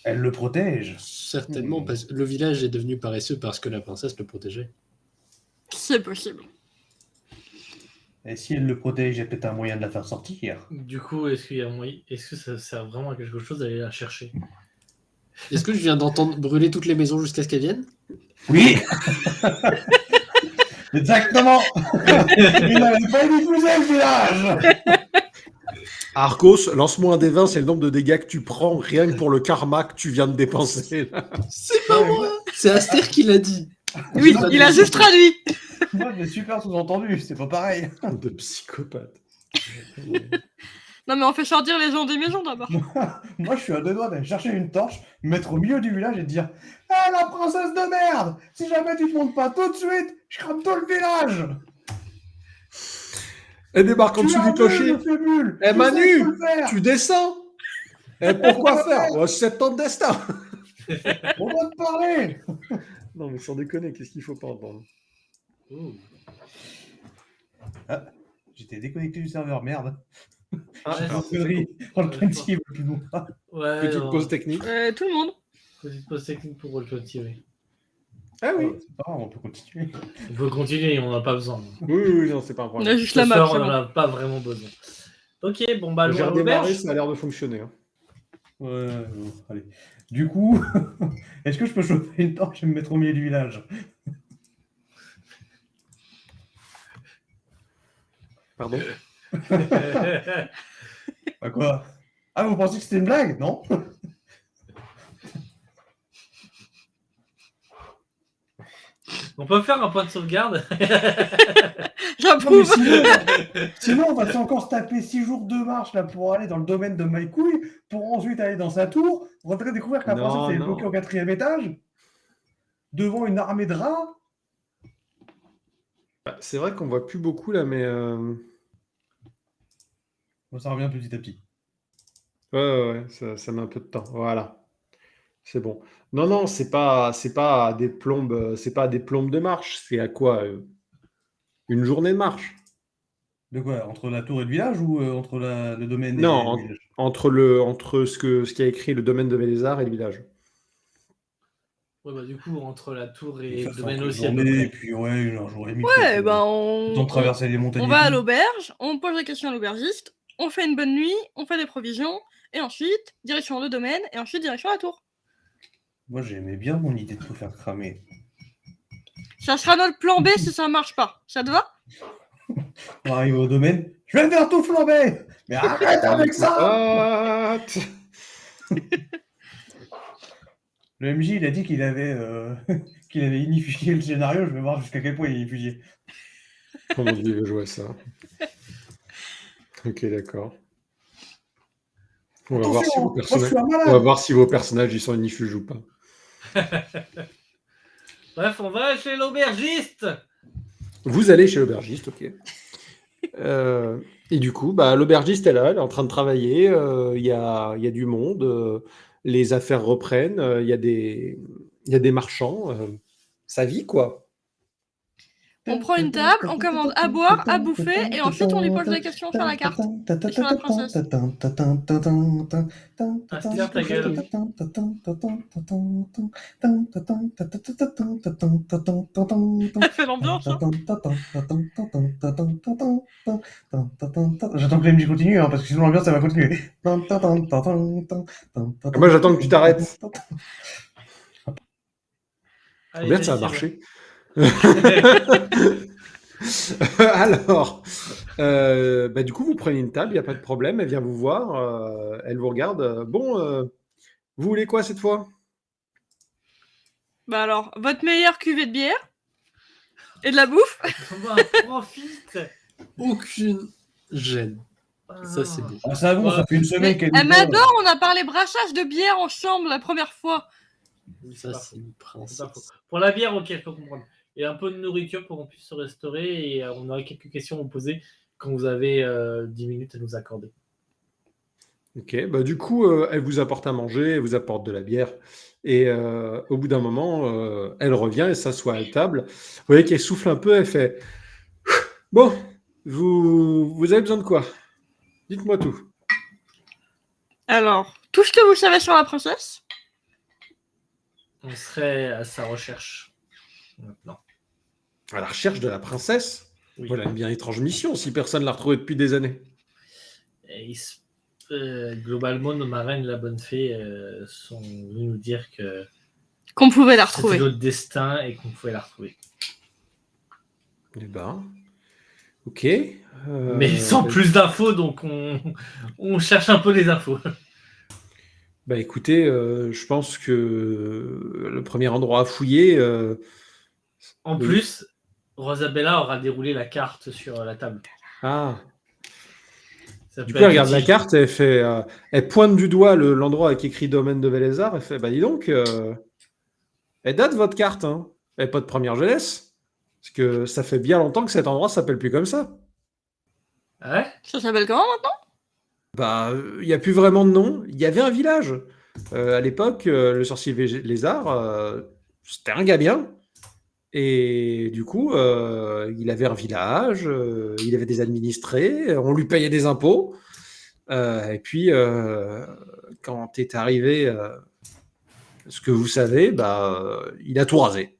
Elle le protège. Certainement, parce que le village est devenu paresseux parce que la princesse le protégeait. C'est possible. Et si elle le protège, il y a peut-être un moyen de la faire sortir. Du coup, est-ce qu'il y a moyen... Est-ce que ça sert vraiment à quelque chose d'aller la chercher? Est-ce que je viens d'entendre brûler toutes les maisons jusqu'à ce qu'elles viennent? Oui. Exactement. Il n'avait pas diffusé le village. Arcos, lance-moi un des 20, c'est le nombre de dégâts que tu prends rien que pour le karma que tu viens de dépenser. Là. C'est pas moi. C'est Aster qui l'a dit. Oui, J'ai pas il a dit. juste traduit. Moi, j'ai super sous-entendu, c'est pas pareil. De psychopathe. Non, mais on fait sortir les gens des maisons d'abord. Moi, je suis à deux doigts d'aller chercher une torche, me mettre au milieu du village et dire Ah, la princesse de merde! Si jamais tu te montes pas tout de suite, je crame tout le village! Elle débarque en dessous du clocher. Eh Manu, tu descends. Eh, pourquoi faire? Oh, 7 ans de destin. On va te parler! Non, mais sans déconner, qu'est-ce qu'il faut pas entendre? Ah, j'étais déconnecté du serveur, merde. Ah, Ouais, alors, c'est- Connerie. Roll20 veut plus nous voir. Ouais, petite non. pause technique. Tout le monde. Petite pause technique pour Roll20, oui. Ah oui. C'est pas grave, on peut continuer. On peut continuer, on n'a pas besoin. Oui, non, c'est pas un On a problème. juste Ce la map. soir, c'est on n'en bon. a pas vraiment besoin. Ok, bon, bah, J'ai allons à redémarré, l'auberge. ça a l'air de fonctionner. Hein. Ouais, bon, allez. Du coup, est-ce que je peux chauffer une torche et me mettre au milieu du village? Pardon? Bah quoi? Ah, vous pensez que c'était une blague? Non? On peut faire un point de sauvegarde. Non, mais J'approuve. sinon, on va encore se taper 6 jours de marche là pour aller dans le domaine de Maïkouille, pour ensuite aller dans sa tour, on va découvrir que la Non, princesse est non. bloquée au 4e étage, devant une armée de rats. C'est vrai qu'on voit plus beaucoup là, mais Bon, ça revient petit à petit. ouais, ça met un peu de temps. Voilà, c'est bon. Non, non, c'est pas à des plombes, c'est pas à des plombes de marche. C'est à quoi? Une journée de marche? De quoi? Entre la tour et le village ou entre le domaine et Non, le village? entre ce qui a écrit le domaine de Vélézard et le village. Ouais, bah, du coup, entre la tour et Ça le fait domaine entre aussi, à peu journée, et près. puis ouais, une journée et demie. Ouais, peut-être, bah le temps de traverser les montagnes. on et va à tout. l'auberge, on pose la question à l'aubergiste, on fait une bonne nuit, on fait des provisions, et ensuite, direction le domaine, et ensuite, direction la tour. Moi, j'aimais bien mon idée de tout faire cramer. Ça sera notre plan B si ça marche pas. Ça te va? On arrive au domaine, je vais faire tout flamber! Mais arrête avec ça! What? Le MJ, il a dit qu'il avait, qu'il avait unifié le scénario. Je vais voir jusqu'à quel point il est unifié. Comment il veut jouer à ça? Ok, d'accord. On va voir si Attention, vos moi, je personnages, suis un on va malade. voir si vos personnages ils sont inifuges ou pas. Bref, on va chez l'aubergiste. Vous allez chez l'aubergiste, ok. Et du coup, bah, l'aubergiste est là, elle est en train de travailler. Il y a du monde, les affaires reprennent. Il y a des marchands. Ça vit quoi. On prend une table, on commande à boire, à bouffer, et ensuite on lui pose des questions sur la carte. Et sur la princesse. Aster, ta gueule. Elle fait l'ambiance, hein. J'attends que l'MJ continue, hein, parce que sinon l'ambiance, ça va continuer. Moi, j'attends que tu t'arrêtes. Allez, Merde, ça a vas-y, marché. Alors, bah, du coup, vous prenez une table, il n'y a pas de problème. Elle vient vous voir, elle vous regarde. Bon, vous voulez quoi cette fois? Bah alors, votre meilleure cuvée de bière et de la bouffe. On en profite. Aucune gêne. Ça, c'est beau. Ah, ça bon, ça fait une Mais semaine qu'elle elle nous parle. m'adore, on a parlé brassage de bière ensemble la première fois. Ça, c'est une C'est pas faux. princesse. Pour la bière, ok, je peux comprendre. Et un peu de nourriture pour qu'on puisse se restaurer. Et on aura quelques questions à vous poser quand vous avez 10 minutes à nous accorder. Ok, bah, du coup, elle vous apporte à manger, elle vous apporte de la bière. Et au bout d'un moment, elle revient et s'assoit à la table. Vous voyez qu'elle souffle un peu, elle fait bon, vous avez besoin de quoi? Dites-moi tout. Alors, tout ce que vous savez sur la princesse. On serait à sa recherche maintenant. À la recherche de la princesse? Oui. Voilà une bien étrange mission si personne l'a retrouvée depuis des années. Et globalement, nos marraines, la bonne fée, sont venus nous dire que Qu'on pouvait la c'était retrouver. notre destin et qu'on pouvait la retrouver. Eh ben, ok. Mais sans plus d'infos, donc on cherche un peu les infos. Bah écoutez, je pense que le premier endroit à fouiller, En oui. plus, Rosabella aura déroulé la carte sur la table. Ah. Ça Du peut coup, elle être regarde la utile. carte, elle fait, elle pointe du doigt l'endroit avec écrit domaine de Vélézard, elle fait, bah dis donc, elle date votre carte, hein. Elle n'est pas de première jeunesse, parce que ça fait bien longtemps que cet endroit s'appelle plus comme ça. Ah ouais? Ça s'appelle comment maintenant? Bah, il n'y a plus vraiment de nom. Il y avait un village. À l'époque, le sorcier lézard, c'était un gars bien. Et du coup, il avait un village, il avait des administrés, on lui payait des impôts. Et puis, quand est arrivé ce que vous savez, bah, il a tout rasé.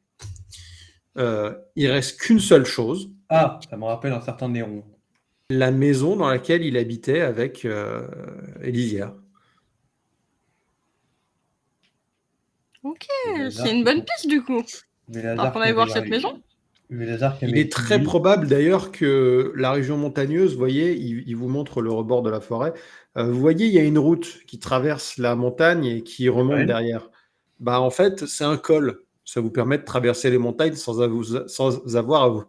Il reste qu'une seule chose, Ah, ça me rappelle un certain Néron. la maison dans laquelle il habitait avec Élisière. Ok, Vélazar c'est une qui- bonne piste du coup. Vélazar Alors qu'on qui aille voir avait- cette maison. Vélazar qui Il avait est très étudié- probable d'ailleurs que la région montagneuse, vous voyez, il vous montre le rebord de la forêt. Vous voyez, il y a une route qui traverse la montagne et qui remonte Ouais. derrière. Bah, en fait, c'est un col. Ça vous permet de traverser les montagnes sans avoir à vous.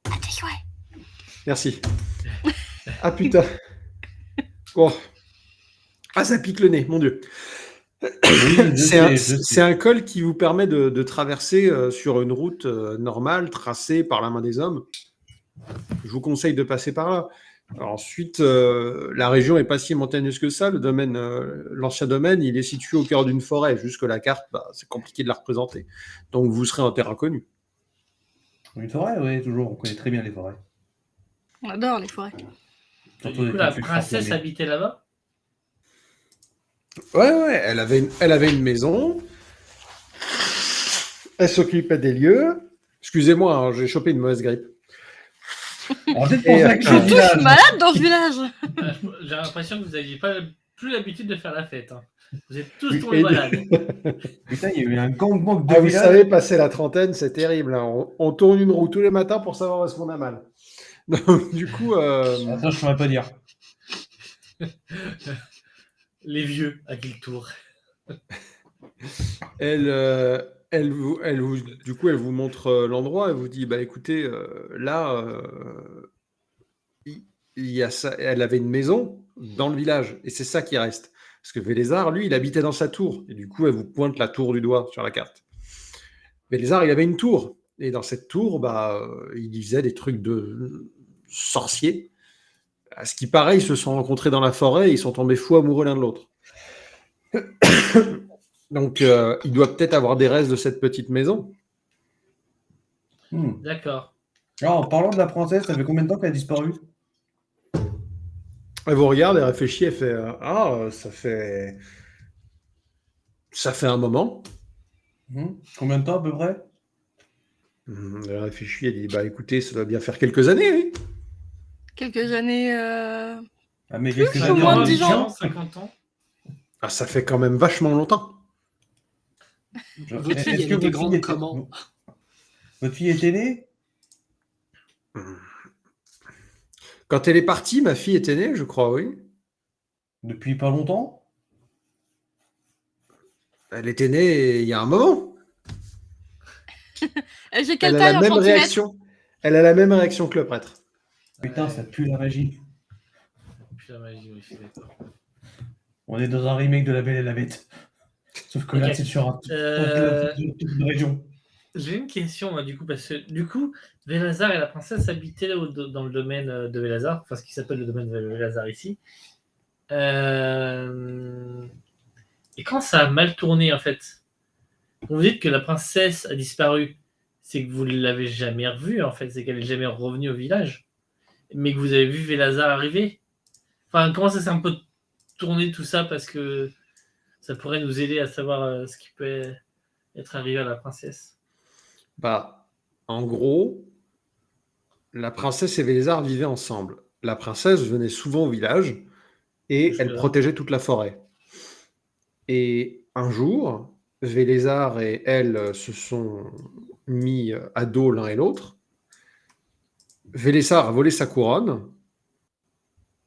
Ah, t'es chouette. Merci. Ah putain. Oh. Ah, ça pique le nez, mon Dieu. Oui, je sais, je sais. C'est un col qui vous permet de traverser sur une route normale, tracée par la main des hommes. Je vous conseille de passer par là. Alors ensuite, la région n'est pas si montagneuse que ça. Le domaine, l'ancien domaine, il est situé au cœur d'une forêt. Jusque la carte, bah, c'est compliqué de la représenter. Donc vous serez en terre inconnue. Une forêt, oui, toujours. On connaît très bien les forêts. On adore les forêts. Et Surtout du avec coup, les la trucs princesse farfelés. habitait là-bas? Ouais, elle avait une maison. Elle s'occupait des lieux. Excusez-moi, hein, j'ai chopé une mauvaise grippe. Alors, peut-être Et, pour ça que Ils je sont suis tous village. malades dans ce village. J'ai l'impression que vous n'aviez pas plus l'habitude de faire la fête. Hein. Vous êtes tous Oui, tombés et- malades. Putain, il y a eu un gangbang de Ah, vous villages. savez, passer la trentaine, c'est terrible, hein. On tourne une roue tous les matins pour savoir où est-ce qu'on a mal. Donc, du coup, Ah, ça, je ne saurais pas dire. Les vieux à qui le tour. du coup, elle vous montre l'endroit. Elle vous dit, bah écoutez, là, il y a ça. Elle avait une maison dans le village, et c'est ça qui reste. Parce que Vélézard, lui, il habitait dans sa tour, et du coup, elle vous pointe la tour du doigt sur la carte. Vélézard, il avait une tour, et dans cette tour, bah, il faisait des trucs de sorciers. À ce qui paraît, ils se sont rencontrés dans la forêt, et ils sont tombés fous amoureux l'un de l'autre. Donc, il doit peut-être avoir des restes de cette petite maison. D'accord. Alors, en parlant de la princesse, ça fait combien de temps qu'elle a disparu? Elle vous regarde, elle réfléchit, elle fait ça fait un moment. Combien de temps à peu près? Elle réfléchit, elle dit bah écoutez, ça doit bien faire quelques années, oui. Quelques années. Ah, mais Plus quelques ou années moins en de 10 ans. ambition. 50 ans. Ah, ça fait quand même vachement longtemps. Votre fille, Est-ce elle que était votre grande fille était- comment? Votre fille était née? Quand elle est partie, ma fille était née, je crois, oui. Depuis pas longtemps? Elle était née il y a un moment. J'ai Elle quelle a taille la en même centimètres? réaction. Elle a la même réaction que le prêtre. Putain, ça pue la magie. Putain, magie, oui, je suis d'accord. On est dans un remake de La Belle et la Bête. Sauf que là, Ok. c'est sur un une région. J'ai une question, moi, du coup, parce que du coup, Vélazar et la princesse habitaient dans le domaine de Vélazar, enfin ce qui s'appelle le domaine de Vélazar ici. Et quand ça a mal tourné, en fait, quand vous dites que la princesse a disparu, c'est que vous ne l'avez jamais revue, en fait, c'est qu'elle n'est jamais revenue au village, mais que vous avez vu Vélazar arriver. Enfin, comment ça s'est un peu tourné tout ça, parce que ça pourrait nous aider à savoir ce qui peut être arrivé à la princesse. Bah, En gros, la princesse et Vélésar vivaient ensemble. La princesse venait souvent au village et elle Jusque-là. protégeait toute la forêt. Et un jour, Vélésar et elle se sont mis à dos l'un et l'autre. Vélésar a volé sa couronne.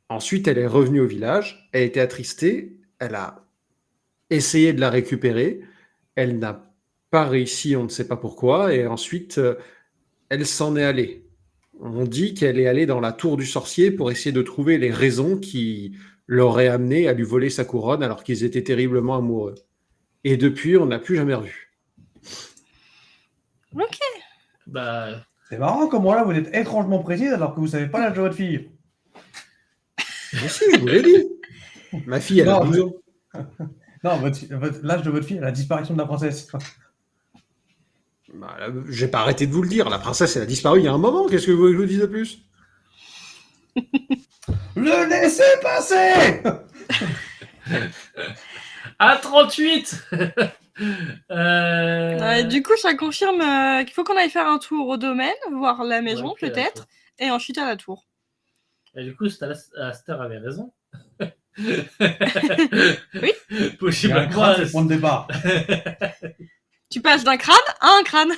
Ensuite, elle est revenue au village. Elle était attristée. Elle a essayé de la récupérer. Elle n'a pas réussi, on ne sait pas pourquoi. Et ensuite, elle s'en est allée. On dit qu'elle est allée dans la tour du sorcier pour essayer de trouver les raisons qui l'auraient amené à lui voler sa couronne alors qu'ils étaient terriblement amoureux. Et depuis, on n'a plus jamais revu. Ok. Bah, C'est marrant comment là vous êtes étrangement précise alors que vous savez pas l'âge de votre fille. Mais si, je vous l'ai dit. Ma fille, elle a Non, 12 ans. Non, l'âge de votre fille, la disparition de la princesse. Bah, j'ai pas arrêté de vous le dire. La princesse, elle a disparu il y a un moment. Qu'est-ce que vous voulez que je vous dise de plus? Le laissez passer. à 38 Du coup, ça confirme qu'il faut qu'on aille faire un tour au domaine, voir la maison ok, peut-être, et ensuite à la tour. Et du coup, Aster avait raison. Oui. Il y a un Possiblement. crâne, c'est le point de départ. Tu passes d'un crâne à un crâne.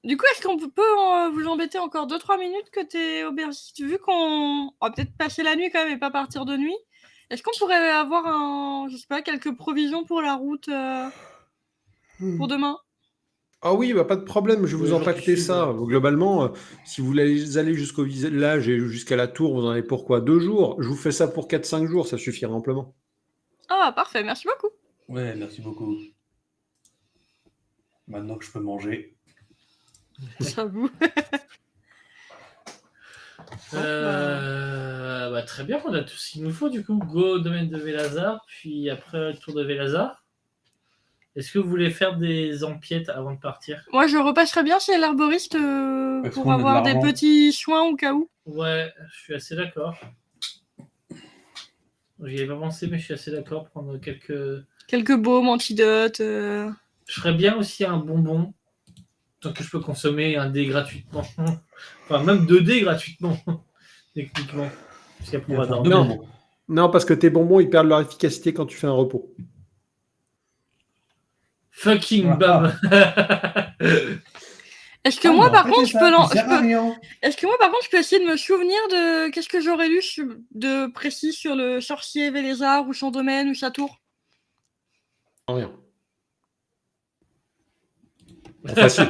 Du coup, est-ce qu'on peut vous embêter encore 2-3 minutes que t'es aubergiste? Vu qu'on va peut-être passer la nuit quand même et pas partir de nuit, est-ce qu'on pourrait avoir je sais pas, quelques provisions pour la route pour demain? Ah oui, bah, pas de problème, je vais Oui, vous j'en empaqueter suis, ça. Globalement, si vous voulez aller jusqu'au village et jusqu'à la tour, vous en avez pour quoi? 2 jours? Je vous fais ça pour 4-5 jours, ça suffira amplement. Ah, parfait, merci beaucoup. Ouais, merci beaucoup. Maintenant que je peux manger. J'avoue. Bah, très bien, on a tout ce qu'il nous faut du coup. Go au domaine de Vélazar, puis après le tour de Vélazar. Est-ce que vous voulez faire des empiettes avant de partir? Moi, je repasserai bien chez l'arboriste Parce pour qu'on a de avoir des l'argent. petits soins au cas où. Ouais, je suis assez d'accord. J'y ai pas pensé, mais je suis assez d'accord. Prendre quelques. Quelques baumes, antidotes. Je ferais bien aussi un bonbon, tant que je peux consommer un dé gratuitement. Enfin, même 2 dés gratuitement, techniquement. Parce qu'après, on va dormir. Non. Non, parce que tes bonbons, ils perdent leur efficacité quand tu fais un repos. Fucking Voilà. bam. Est-ce que moi, par contre, rien. Est-ce que moi, par contre, je peux essayer de me souvenir de qu'est-ce que j'aurais lu de précis sur le sorcier Vélésar ou son domaine ou sa tour? Rien. Facile.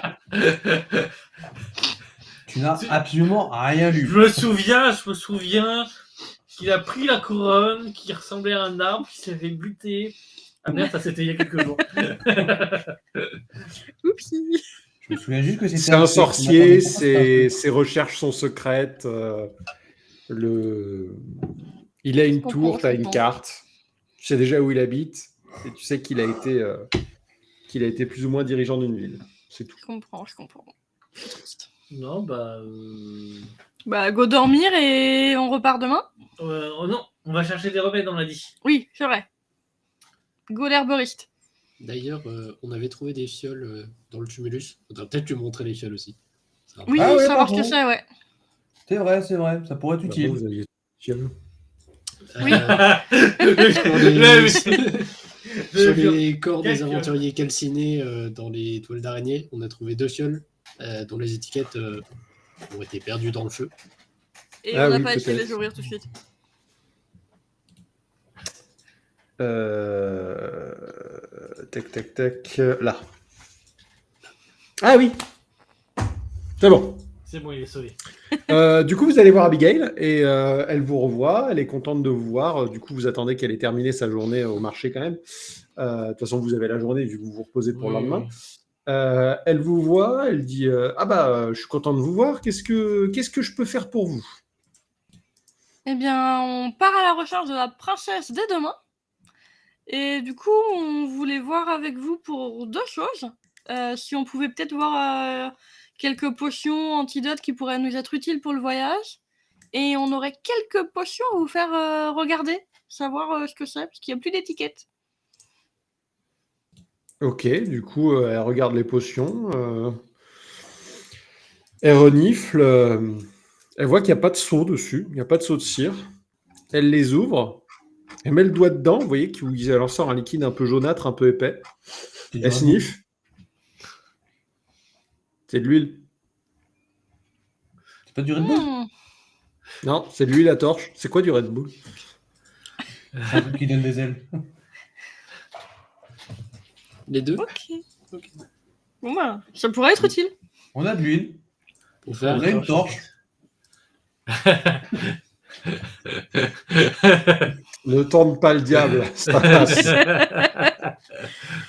Tu n'as absolument rien Je lu. me souviens qu'il a pris la couronne, qui ressemblait à un arbre, qui s'est fait buter. Ah merde, ça c'était il y a quelques jours. Oupsie. Je me souviens juste que c'était C'est un fait. sorcier, On attendait ses recherches sont secrètes. Il a une comprends, tour, je tu as une comprends. carte. Tu sais déjà où il habite. Et tu sais qu'il a été plus ou moins dirigeant d'une ville. C'est tout. Je comprends. Je suis triste. Non, bah. Bah, go dormir et on repart demain? Oh non, on va chercher des remèdes, on l'a dit. Oui, c'est vrai. Go l'herboriste. D'ailleurs, on avait trouvé des fioles dans le tumulus. Faudrait peut-être lui montrer les fioles aussi. Ça Oui, Ah ouais, savoir ce pardon. que c'est, ouais. C'est vrai, ça pourrait être utile. Vous aviez... Oui. Sur les corps des Quelques- aventuriers calcinés dans les toiles d'araignée, on a trouvé 2 fioles dont les étiquettes ont été perdues dans le feu. Et Ah on n'a oui, pas essayé de peut-être. les ouvrir tout de suite. Tac. Là. Ah oui. C'est bon. C'est bon, il est sauvé. Du coup, vous allez voir Abigail et elle vous revoit. Elle est contente de vous voir. Du coup, vous attendez qu'elle ait terminé sa journée au marché quand même. De toute façon, vous avez la journée vu que vous vous reposez pour le lendemain. Elle vous voit. Elle dit ah bah, je suis content de vous voir. Qu'est-ce que je peux faire pour vous? Eh bien, on part à la recherche de la princesse dès demain. Et du coup, on voulait voir avec vous pour 2 choses. Si on pouvait peut-être voir quelques potions, antidotes qui pourraient nous être utiles pour le voyage. Et on aurait quelques potions à vous faire regarder, savoir ce que c'est, parce qu'il n'y a plus d'étiquette. Ok, du coup, elle regarde les potions. Elle renifle. Elle voit qu'il n'y a pas de seau dessus. Il n'y a pas de seau de cire. Elle les ouvre. Elle met le doigt dedans. Vous voyez qu'il en sort un liquide un peu jaunâtre, un peu épais. C'est du Elle Red Bull. sniffe. C'est de l'huile. C'est pas du Red Bull? Hmm. Non, c'est de l'huile à torche. C'est quoi du Red Bull? C'est un truc qui donne des ailes. Les deux Ok. Bon bah, ça pourrait être utile. On a de l'huile, pour faire. on a une torche. Ne tente pas le diable. Ça passe.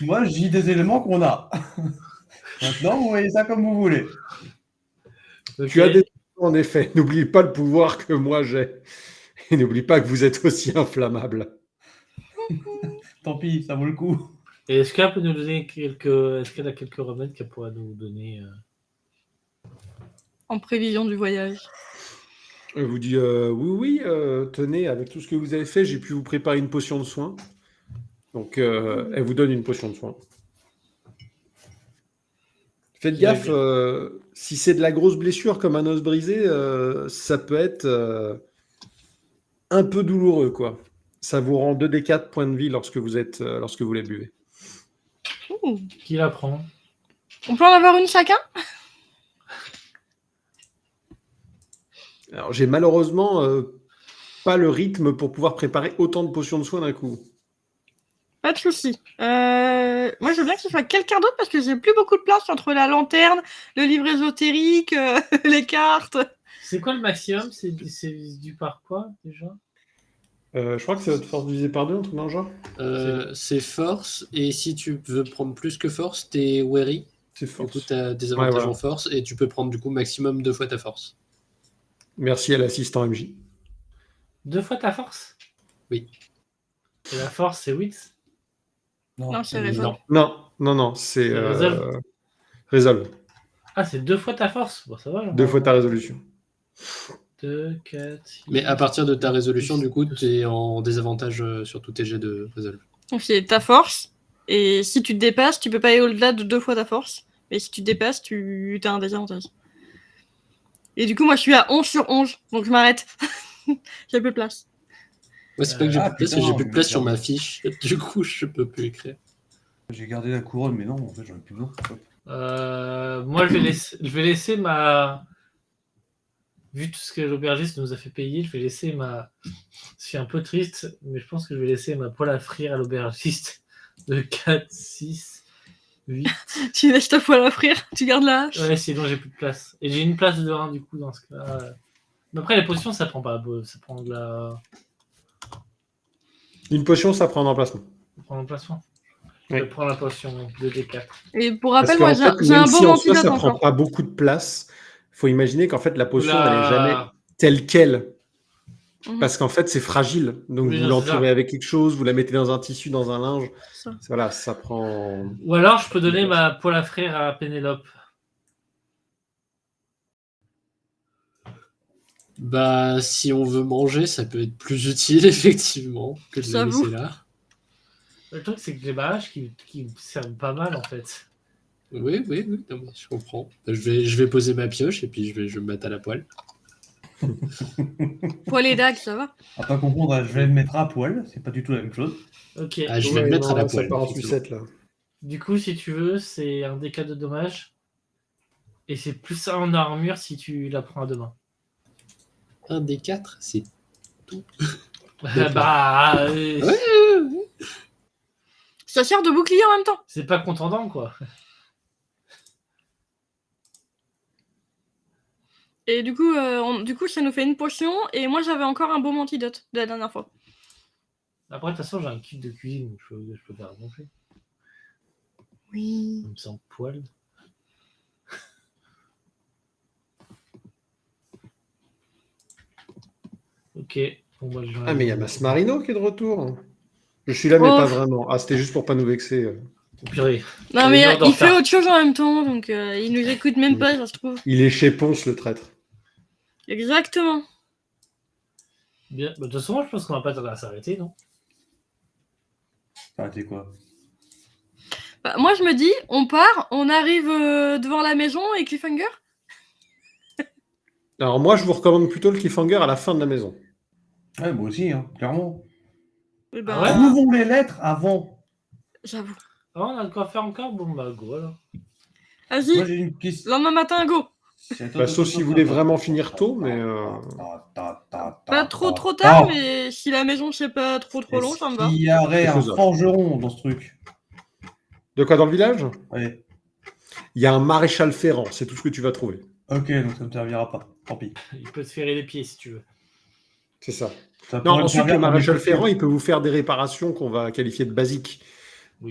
Moi, je dis des éléments qu'on a. Maintenant, vous voyez ça comme vous voulez. Tu as des en effet. N'oublie pas le pouvoir que moi j'ai. Et n'oublie pas que vous êtes aussi inflammable. Tant pis, ça vaut le coup. Et est-ce qu'elle peut nous donner est-ce qu'elle a quelques remèdes qu'elle pourrait nous donner En prévision du voyage. Elle vous dit oui, tenez, avec tout ce que vous avez fait, j'ai pu vous préparer une potion de soin. Donc, elle vous donne une potion de soin. Faites gaffe, si c'est de la grosse blessure comme un os brisé, ça peut être un peu douloureux, quoi. Ça vous rend 2d4 points de vie lorsque vous les buvez. Ouh. Qui la prend? On peut en avoir une chacun? Alors, j'ai malheureusement pas le rythme pour pouvoir préparer autant de potions de soin d'un coup. Pas de souci. Moi, je veux bien que ce soit quelqu'un d'autre parce que j'ai plus beaucoup de place entre la lanterne, le livre ésotérique, les cartes. C'est quoi le maximum? C'est dû par quoi déjà? Je crois que c'est votre force divisée par 2, un truc dans le genre. C'est force, et si tu veux prendre plus que force, t'es wary. C'est Du coup, force. t'as des avantages voilà. en force, et tu peux prendre du coup maximum 2 fois ta force. Merci à l'assistant MJ. 2 fois ta force? Oui. Et la force, c'est 8? Non, c'est résolve. Non, c'est C'est résolve. résolve. Ah, c'est 2 fois ta force? Bon, ça va. 2 fois ta résolution. 2, 4, 6... Mais à partir de ta résolution, du coup, t'es en désavantage sur tous tes jets de résolve. Donc, c'est ta force. Et si tu te dépasses, tu peux pas aller au-delà de 2 fois ta force. Et si tu te dépasses, tu as un désavantage. Et du coup, moi, je suis à 11 sur 11. Donc, je m'arrête. J'ai plus de place. Moi, c'est pas que j'ai Ah, plus de place, putain, c'est que j'ai plus je de place vais sur faire- ma fiche. Du coup, je peux plus écrire. J'ai gardé la couronne, mais non, en fait, j'en ai plus besoin. Moi, je vais laisser ma... Vu tout ce que l'aubergiste nous a fait payer, je vais laisser ma... Je suis un peu triste, mais je pense que je vais laisser ma poêle à frire à l'aubergiste de 4, 6, 8. Tu laisses ta poêle à frire, tu gardes la hache. Ouais, sinon j'ai plus de place. Et j'ai une place de 1 du coup dans ce cas. Mais après, les potions, ça prend pas. Ça prend de la. Une potion, ça prend un emplacement. Ça prend l'emplacement. Oui. Je prends la potion de D4. Et pour Parce rappel, qu'en moi, fait, j'ai un même bon si en soi, antidote ça prend encore. pas beaucoup de place, il faut imaginer qu'en fait, la potion, elle est jamais Oula. telle qu'elle. Mhm. Parce qu'en fait, c'est fragile. Donc, Oui, vous non, l'entourez c'est ça. avec quelque chose, vous la mettez dans un tissu, dans un linge. Ça. Voilà, ça prend... Ou alors, je peux donner ma poêle à frire à Pénélope. Bah, si on veut manger, ça peut être plus utile, effectivement, que de la J'avoue. laisser là. Le truc, c'est que j'ai ma hache qui me servent pas mal en fait. Oui, non, mais je comprends. Bah, je vais poser ma pioche et puis je vais me mettre à la poêle. Poêle et dague, ça va. À pas confondre, je vais le mettre à poil, c'est pas du tout la même chose. Ok. Ah, je vais Ouais, me mettre non, à la là, ça poêle. part en effectivement. sucette, là. Du coup, si tu veux, c'est un D4 de dommage. Et c'est plus 1 en armure si tu la prends à 2 mains. Un des 4, c'est. Bah, Ça sert de bouclier en même temps. c'est pas contendant quoi. Et du coup, ça nous fait une potion. Et moi, j'avais encore un baume antidote de la dernière fois. Après, de toute façon, j'ai un kit de cuisine, donc je peux faire gonfler. Oui. Il me semble poil. Ok. Bon, bah, Ah, mais il y a Masmarino qui est de retour. Je suis là, mais Oh. pas vraiment. Ah, c'était juste pour pas nous vexer. Purée. Non, Il mais est en il fait retard. autre chose en même temps. Donc, il nous écoute même pas, ça se trouve. Il est chez Ponce, le traître. Exactement. Bien. Bah, de toute façon, je pense qu'on va pas tarder à s'arrêter, non? Arrêtez quoi? Bah, moi, je me dis, on part, on arrive devant la maison et cliffhanger. Alors moi, je vous recommande plutôt le cliffhanger à la fin de la maison. Ouais, moi aussi, hein, clairement. Eh Ah ouais ben, Trouvons les lettres avant. j'avoue. Ah, on a de quoi faire encore? Bon, bah, go alors. Moi, Vas-y, j'ai une question. lendemain matin, go. Bah, sauf si vous voulez vraiment finir tôt, mais, Pas trop tard, mais si la maison c'est pas trop long, ça me va. Il y aurait C'est un faisable. forgeron dans ce truc. De quoi dans le village? Ouais. Il y a un maréchal ferrant, c'est tout ce que tu vas trouver. Ok, donc ça me servira pas. Tant pis. Il peut te ferrer les pieds si tu veux. C'est ça. Ça Non, pourrait me ensuite, servir le pour maréchal mes ferrant, chaussures. il peut vous faire des réparations qu'on va qualifier de basiques. Oui.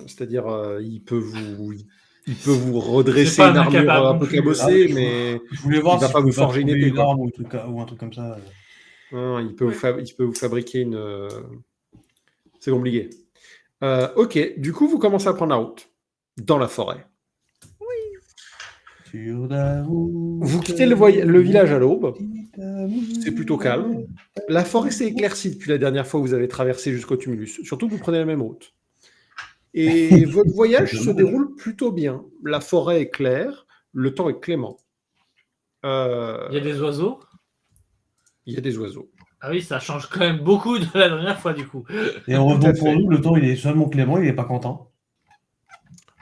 C'est-à-dire, il peut vous redresser C'est pas une un armure incapable un non peu plus. cabossée, Ah, mais Je voulais voir il va si pas je vous peux forger une trouver épée, quoi. arme ou un truc comme ça. non, il peut, Ouais. il peut vous fabriquer une... C'est compliqué. Ok, du coup, vous commencez à prendre la route dans la forêt. Sur la route, Vous quittez le village à l'aube. C'est plutôt calme. La forêt s'est éclaircie depuis la dernière fois que vous avez traversé jusqu'au tumulus. Surtout que vous prenez la même route. Et votre voyage se déroule plutôt bien. La forêt est claire, le temps est clément. Il y a des oiseaux. Il y a des oiseaux. Ah oui, ça change quand même beaucoup de la dernière fois du coup. Et heureusement Tout à pour fait. nous, le temps il est seulement clément, il est pas content.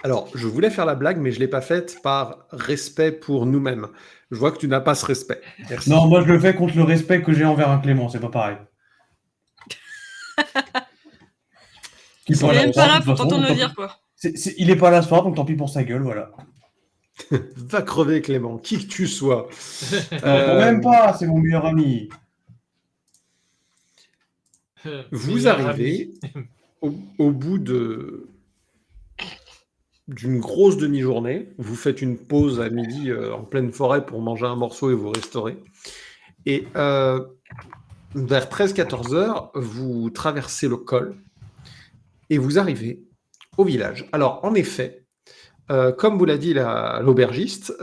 Alors, je voulais faire la blague, mais je ne l'ai pas faite par respect pour nous-mêmes. Je vois que tu n'as pas ce respect. Merci. Non, moi je le fais contre le respect que j'ai envers un clément, c'est pas pareil. Ils Il sont est là même pour pas ça, là de pour toute façon, t'entendre le tant dire, pis. quoi. Il est pas là ce soir, donc tant pis pour sa gueule, voilà. Va crever, Clément, qui que tu sois. Même pas, c'est mon meilleur ami. Vous Meilleur arrivez ami. au bout d'une grosse demi-journée. Vous faites une pause à midi en pleine forêt pour manger un morceau et vous restaurer. Et vers 13-14 heures, vous traversez le col et vous arrivez au village. Alors, en effet, comme vous l'a dit l'aubergiste,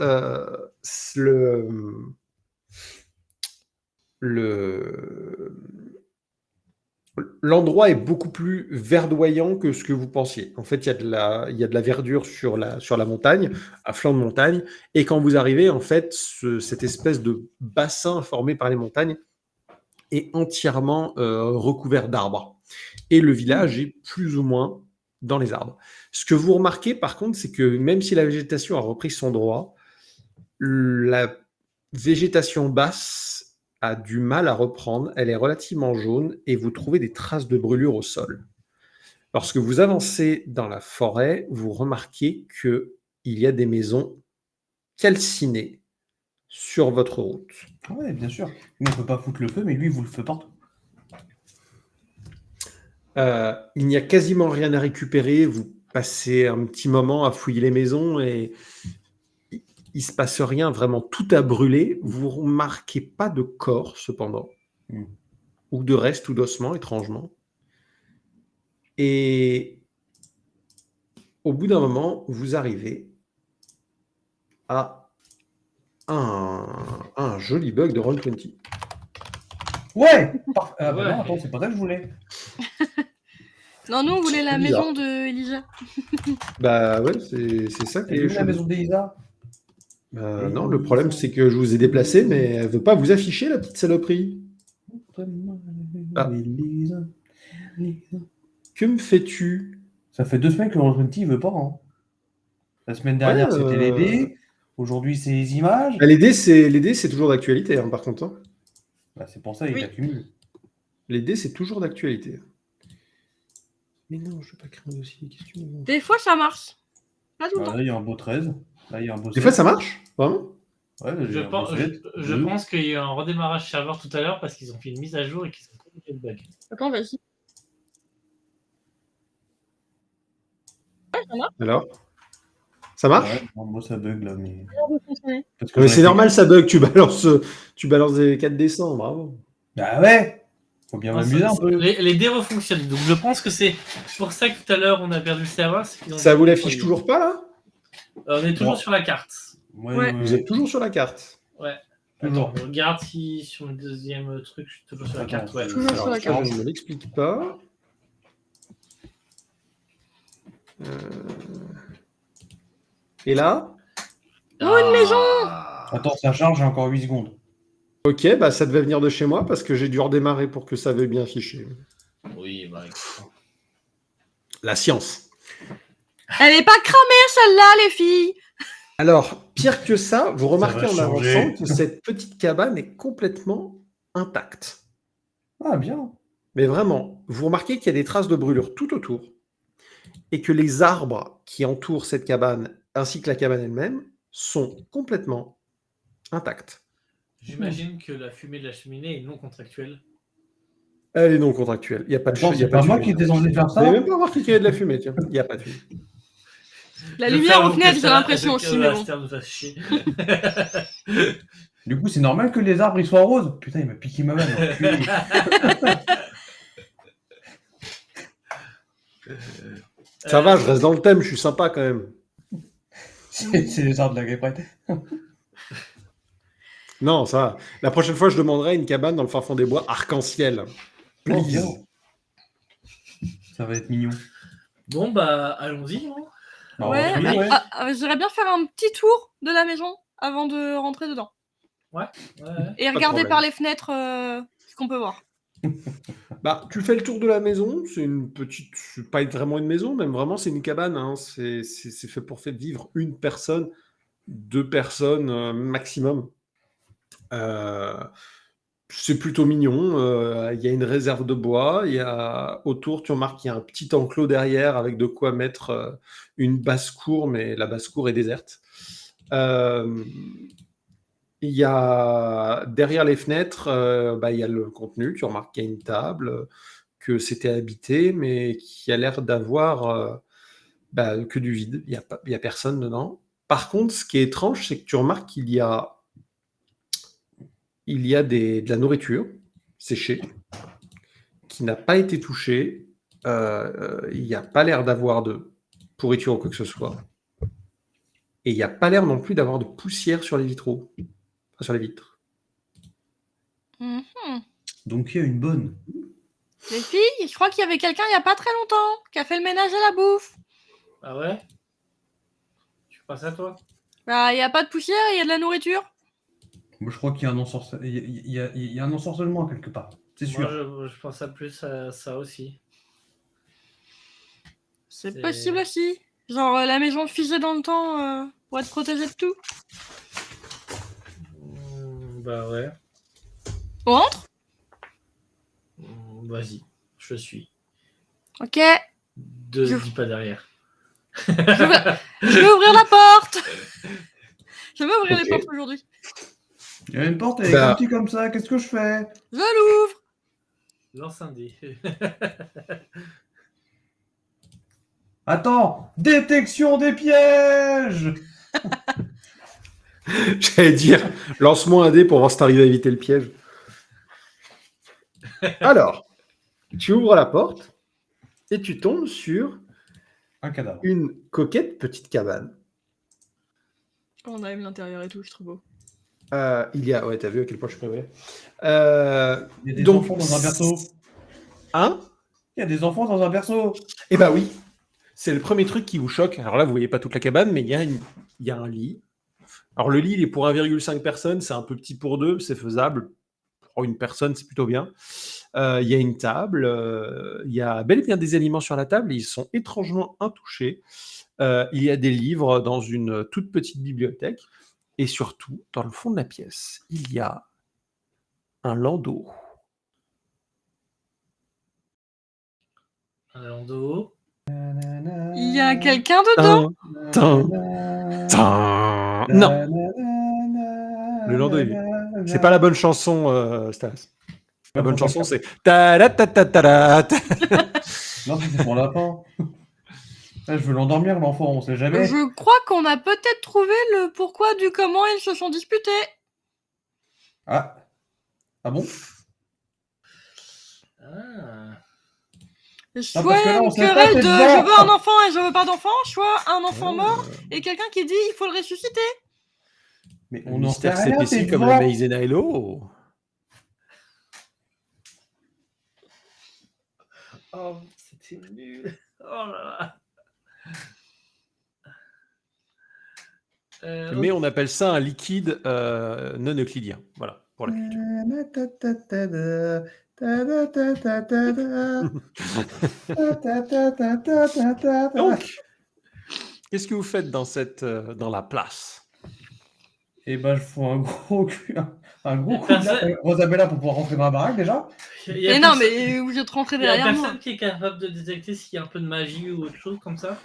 l'endroit est beaucoup plus verdoyant que ce que vous pensiez. En fait, il y a de la verdure sur la montagne, à flanc de montagne, et quand vous arrivez, en fait, cette espèce de bassin formé par les montagnes est entièrement recouvert d'arbres. Et le village est plus ou moins dans les arbres. Ce que vous remarquez, par contre, c'est que même si la végétation a repris son droit, la végétation basse a du mal à reprendre, elle est relativement jaune et vous trouvez des traces de brûlure au sol. Lorsque vous avancez dans la forêt, vous remarquez qu'il y a des maisons calcinées sur votre route. Ouais, bien sûr. Nous, on peut pas foutre le feu, mais lui, il vous le fait partout. Il n'y a quasiment rien à récupérer, vous passez un petit moment à fouiller les maisons et il se passe rien, vraiment tout a brûlé. Vous remarquez pas de corps cependant, ou de restes ou d'ossements étrangement. Et au bout d'un moment, vous arrivez à un joli bug de Roll20. Ouais, parfait. Ah, bah Ouais. non, attends, c'est pas ça que je voulais. Non, nous, on voulait la C'est bizarre. maison de Elijah. Bah ouais, c'est ça qui Elle est est où la chaud. maison d'Elisa? Non, le problème c'est que je vous ai déplacé, mais elle veut pas vous afficher la petite saloperie. Ah. Elisa. Que me fais-tu? Ça fait 2 semaines que le Roll20 il veut pas. Hein. La semaine dernière, c'était les dés. Aujourd'hui, c'est les images. Les dés, c'est toujours d'actualité, hein, par contre. Hein. Bah, c'est pour ça qu'il Oui. accumule. Les dés, c'est toujours d'actualité. Mais non, je ne veux pas créer un dossier. Qu'est-ce que tu veux? Des fois, ça marche. Pas tout le Bah, temps. là, il y a un beau 13. Là, il y a un beau Des 7. fois, ça marche? Vraiment? Ouais, là, il y Je a un beau pense, 7. je pense qu'il y a eu un redémarrage serveur tout à l'heure parce qu'ils ont fait une mise à jour et qu'ils ont corrigé le bug. Attends, vas-y. Ouais, ça marche. Alors? Ça marche? Ouais, non, moi, ça bug là. Mais... Ça a l'air de fonctionner. Parce que Mais j'aurais c'est fait- normal, ça bug. Tu balances des 4 décembre. Bravo. Bah ouais. Faut bien Non, m'amuser un peu. Les dés refonctionnent. Donc je pense que c'est pour ça que tout à l'heure on a perdu le serveur. c'est qu'ils ont Ça dit- vous l'affiche toujours pas, là? On est toujours Non. sur la carte. Ouais. Vous êtes toujours sur la carte. Ouais. Toujours. Attends, on regarde si sur le deuxième truc, je suis toujours sur la Attends, carte. Ouais. Toujours sur la Ça, carte. je ne me l'explique pas. Et là, Oh, une maison. Attends, ça charge, j'ai encore 8 secondes. ok, bah ça devait venir de chez moi parce que j'ai dû redémarrer pour que ça veuille bien afficher. Oui, bah écoute. La science. Elle est pas cramée celle-là, les filles. Alors, pire que ça, vous remarquez va en changer. avançant que cette petite cabane est complètement intacte. Ah, bien. Mais vraiment, vous remarquez qu'il y a des traces de brûlure tout autour et que les arbres qui entourent cette cabane ainsi que la cabane elle-même sont complètement intacts. J'imagine que la fumée de la cheminée est non contractuelle. Elle est non contractuelle. Il n'y a pas de Attends, il y a c'est pas de moi fumée. qui étais censé faire Vous n'avez ça. même pas remarqué qu'il y a de la fumée, tiens. Il n'y a pas de fumée. La lumière aux fenêtres, j'ai l'impression que aussi, mais bon. Aster nous fasse chier. Du coup, c'est normal que les arbres ils soient roses. Putain, il m'a piqué ma main. l'enculé. Ça va, je reste dans le thème, je suis sympa quand même. C'est les arbres de la guêprette. Non, ça va. La prochaine fois, je demanderai une cabane dans le fin fond des bois arc-en-ciel. Oh, Please. bien. Ça va être mignon. Bon, bah, allons-y. Hein. Alors, Ouais, oui, ouais. j'aimerais bien faire un petit tour de la maison avant de rentrer dedans. Ouais. Et de regarder problème. par les fenêtres ce qu'on peut voir. Bah, tu fais le tour de la maison, c'est une petite, c'est pas vraiment une maison, même vraiment c'est une cabane, hein. C'est fait pour faire vivre une personne, 2 personnes maximum. C'est plutôt mignon, il y a une réserve de bois, il y a autour, tu remarques qu'il y a un petit enclos derrière avec de quoi mettre une basse-cour, mais la basse-cour est déserte. Il y a derrière les fenêtres, il y a le contenu. Tu remarques qu'il y a une table, que c'était habité, mais qui a l'air d'avoir que du vide. Il y a personne dedans. Par contre, ce qui est étrange, c'est que tu remarques qu'il y a de la nourriture séchée qui n'a pas été touchée. Il n'y a pas l'air d'avoir de pourriture ou quoi que ce soit. Et il n'y a pas l'air non plus d'avoir de poussière sur les vitraux, enfin, sur les vitres. Mhm. Donc il y a une bonne. Les filles, je crois qu'il y avait quelqu'un il y a pas très longtemps qui a fait le ménage à la bouffe. Ah ouais? Tu penses à toi? Bah, il y a pas de poussière, il y a de la nourriture. Moi, je crois qu'il y a un ensorcellement. Il y a un ensorcellement quelque part. C'est sûr. Moi, je pense à plus à ça aussi. C'est possible aussi. Genre la maison figée dans le temps pour être protégée de tout. Bah ouais. On rentre? Vas-y, je suis. Ok. Dis pas derrière. Je vais ouvrir la porte. Je vais ouvrir les portes aujourd'hui. Il y a une porte avec Bah. un petit comme ça. Qu'est-ce que je fais? Je l'ouvre. Lance un dé. Attends! Détection des pièges! J'allais dire, lance-moi un dé pour voir si t'arrives à éviter le piège. Alors, tu ouvres la porte et tu tombes sur Un cadavre. une coquette petite cabane. On a même l'intérieur et tout, c'est trop beau. Il y a... Ouais, t'as vu à quel point je suis prévu. Il y a des donc, enfants dans un berceau. Hein? Il y a des enfants dans un berceau. Eh ben oui. C'est le premier truc qui vous choque. Alors là, vous voyez pas toute la cabane, mais il y a un lit. Alors le lit, il est pour 1,5 personnes. C'est un peu petit pour 2, c'est faisable. Pour une personne, c'est plutôt bien. Il y a une table. Il y a bel et bien des aliments sur la table. Et ils sont étrangement intouchés. Il y a des livres dans une toute petite bibliothèque. Et surtout, dans le fond de la pièce, il y a un landau. Un landau. Il y a quelqu'un dedans? Non, le landau est vide. C'est pas la bonne chanson, Stas. La bonne chanson, c'est ta-da-ta-ta-ta-da. Non, c'est pour la fin. Ah, je veux l'endormir, l'enfant, on sait jamais. Je crois qu'on a peut-être trouvé le pourquoi du comment ils se sont disputés. Ah. Ah bon? Ah. Soit parce que là, on une sait pas, querelle c'est de dedans. je veux un enfant et je veux pas d'enfant, soit un enfant mort et quelqu'un qui dit il faut le ressusciter. Mais On on n'en sait mystère rien, s'épaissit c'est comme devant. la maïzena et l'eau. Oh, c'était nul. Oh là là. Mais on appelle ça un liquide non euclidien. Voilà, pour la culture. Donc, qu'est-ce que vous faites dans la place? Et ben, je fous un gros Y a coup de latte personne- à Rosabella pour pouvoir rentrer dans la baraque déjà. y a Mais non, personne- mais vous êtes rentré y a derrière moi. personne qui est capable de détecter s'il y a un peu de magie ou autre chose comme ça.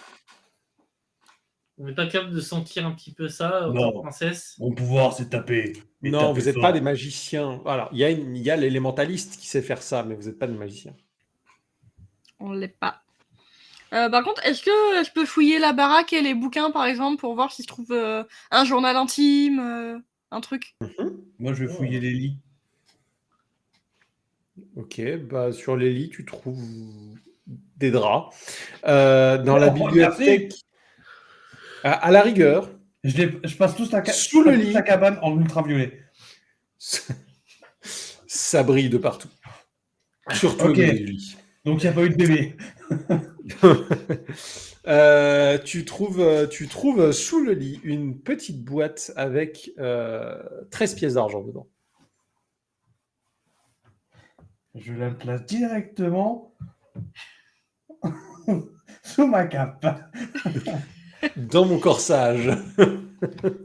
On n'est pas capable de sentir un petit peu ça, en tant Non. que princesse. Mon pouvoir, c'est taper. Et Non, taper vous n'êtes fort. pas des magiciens. Alors, il y a l'élémentaliste qui sait faire ça, mais vous n'êtes pas des magiciens. On l'est pas. Par contre, est-ce que je peux fouiller la baraque et les bouquins, par exemple, pour voir si je trouve un journal intime, un truc? Moi, je vais fouiller les lits. Ok, bah sur les lits, tu trouves des draps. Dans la Oh, bibliothèque, à la rigueur, Je passe toute la, Sous le lit. la cabane en ultraviolet. ça brille de partout. Surtout Ok. au milieu du lit. Donc, il n'y a pas eu de bébé. Tu trouves sous le lit une petite boîte avec 13 pièces d'argent dedans. Je la place directement sous ma cape. Dans mon corsage.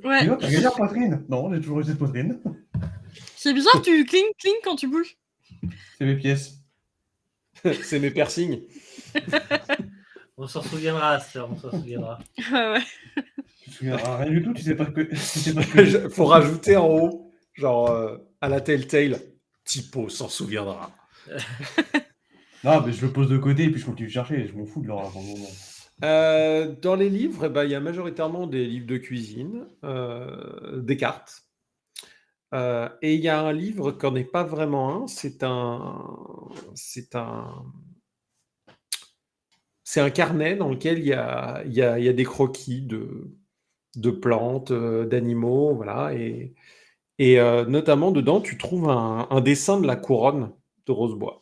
Ouais. Dis donc, t'as gagné en poitrine? Non, j'ai toujours eu cette poitrine. C'est bizarre, tu cling quand tu bouges. C'est mes pièces. C'est mes piercings. On s'en souviendra, sœur, on s'en souviendra. Ouais. Tu te souviendras rien du tout, tu sais pas ce que... Faut rajouter en haut, genre à la Telltale, Typo s'en souviendra. Non, mais je le pose de côté et puis je continue de chercher. Je m'en fous de l'or là pour le moment. Dans les livres, eh ben, il y a majoritairement des livres de cuisine, des cartes. Et il y a un livre qu'on n'est pas vraiment un, c'est un carnet dans lequel il y a des croquis de plantes, d'animaux, voilà. Et notamment dedans, tu trouves un dessin de la couronne de Rosebois.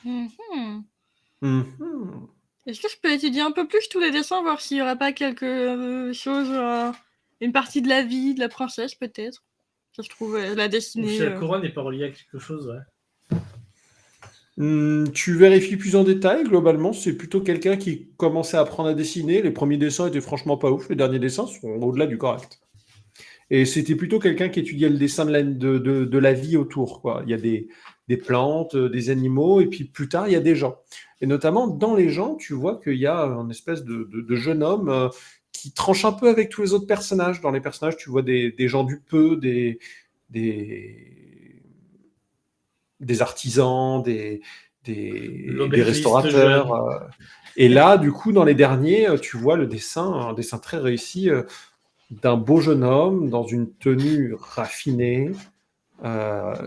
Mhm. Mhm. Est-ce que je peux étudier un peu plus tous les dessins, voir s'il n'y aurait pas quelque chose, une partie de la vie de la princesse, peut-être? Ça se trouve, la Ou dessinée. si la couronne n'est pas reliée à quelque chose, ouais. Tu vérifies plus en détail. Globalement, c'est plutôt quelqu'un qui commençait à apprendre à dessiner. Les premiers dessins étaient franchement pas ouf. Les derniers dessins sont au-delà du correct. Et c'était plutôt quelqu'un qui étudiait le dessin de la vie autour, quoi. Il y a des plantes, des animaux, et puis plus tard, il y a des gens. Et notamment, dans les gens, tu vois qu'il y a un espèce de jeune homme qui tranche un peu avec tous les autres personnages. Dans les personnages, tu vois des gens du peu, des artisans, des L'aubergiste restaurateurs. Et là, du coup, dans les derniers, tu vois un dessin très réussi d'un beau jeune homme dans une tenue raffinée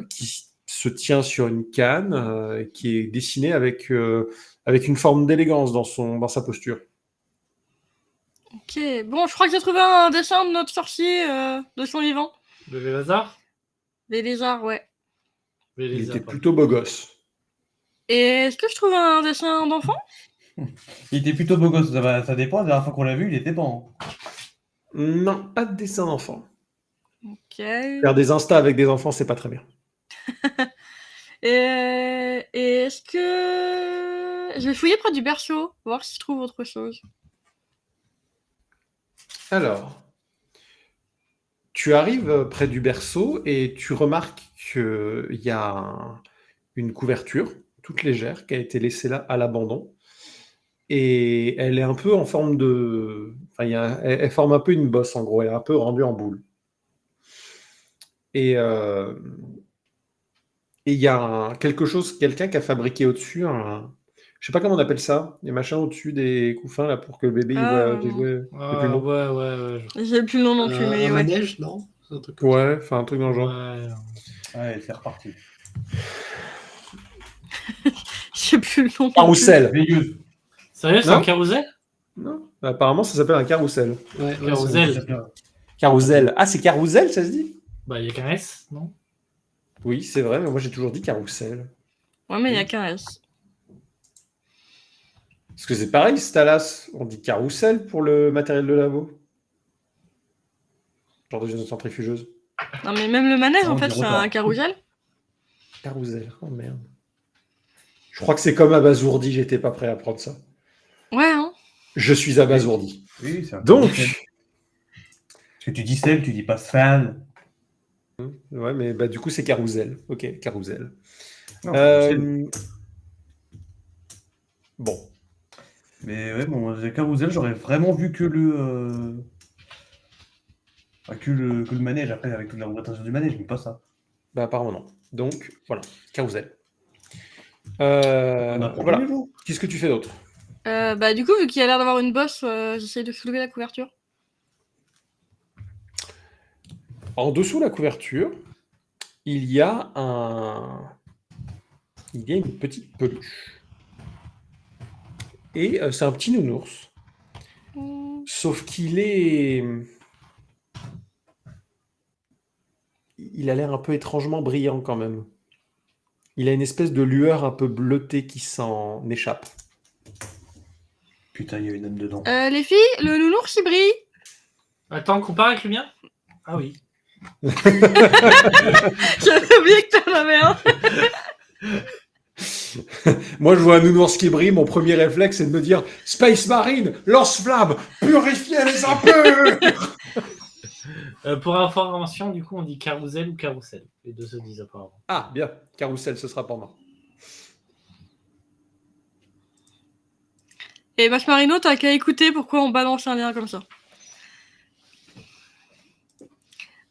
qui se tient sur une canne, qui est dessiné avec une forme d'élégance dans sa posture. Ok, bon, je crois que j'ai trouvé un dessin de notre sorcier de son vivant. Le lézard? Les lézards, ouais. Le Il lézard, était pardon. plutôt beau gosse. Et est-ce que je trouve un dessin d'enfant? Il était plutôt beau gosse, ça dépend. La dernière fois qu'on l'a vu, il était pas. Non, pas de dessin d'enfant. Ok. Faire des instas avec des enfants, c'est pas très bien. Et est-ce que... Je vais fouiller près du berceau, voir si je trouve autre chose. Alors, tu arrives près du berceau et tu remarques qu'il y a une couverture toute légère qui a été laissée là à l'abandon. Et elle est un peu en forme de... Enfin, elle forme un peu une bosse, en gros. Elle est un peu rendue en boule. Et il y a quelqu'un qui a fabriqué au-dessus je sais pas comment on appelle ça, les machins au-dessus des couffins là pour que le bébé il voit des jouets. Ah, plus long. ouais. J'ai plus le nom non plus, mais Un ouais. manège, non? C'est un truc comme Ouais, enfin un truc dans le genre. Ouais. Ouais, c'est reparti. J'ai plus le nom. non plus. Carrousel. Veilleuse. Sérieux, c'est Non. un carrousel? Non, apparemment ça s'appelle un carrousel. ça. Ouais, Carousel. ça s'appelle- Carrousel. Ah, c'est carrousel, ça se dit? Bah, il y a qu'un S, non? Oui, c'est vrai, mais moi j'ai toujours dit carrousel. Ouais, mais il n'y a qu'un S. Parce que c'est pareil, Stalas, on dit carrousel pour le matériel de labo. Genre de centrifugeuse. Non, mais même le manège, Ah, en on fait, dit c'est rotor. un carrousel. Carrousel, oh merde. Je crois que c'est comme abasourdi, j'étais pas prêt à prendre ça. Ouais, hein. Je suis abasourdi. Oui, c'est un Donc, carrousel. Parce que tu dis sel, tu dis pas fan. ouais, mais bah, du coup, c'est carrousel. Ok, carrousel. Non, carrousel. Bon. Mais ouais, bon, carrousel, j'aurais vraiment vu que le. Que le manège après, avec toute la représentation du manège, mais pas ça. Bah, apparemment, non. Donc, voilà, carrousel. On apprend tous Voilà. les jours. Qu'est-ce que tu fais d'autre? Bah, du coup, vu qu'il y a l'air d'avoir une bosse, j'essaye de soulever la couverture. En dessous de la couverture, il y a une petite peluche. Et c'est un petit nounours. Sauf qu'il est... Il a l'air un peu étrangement brillant quand même. Il a une espèce de lueur un peu bleutée qui s'en échappe. Putain, il y a une âme dedans. Les filles, le nounours, il brille. Attends, compare avec le mien. Ah oui. J'avais oublié que t'en avais un. Moi, je vois un nounours qui brille, mon premier réflexe, c'est de me dire « Space Marine, lance-flamme, purifiez les impurs !» Pour information, du coup, on dit carrousel ou carrousel. Les deux se disent apparemment. Ah, bien, carrousel, ce sera pour moi. Et Mash Marino, t'as qu'à écouter pourquoi on balance un lien comme ça.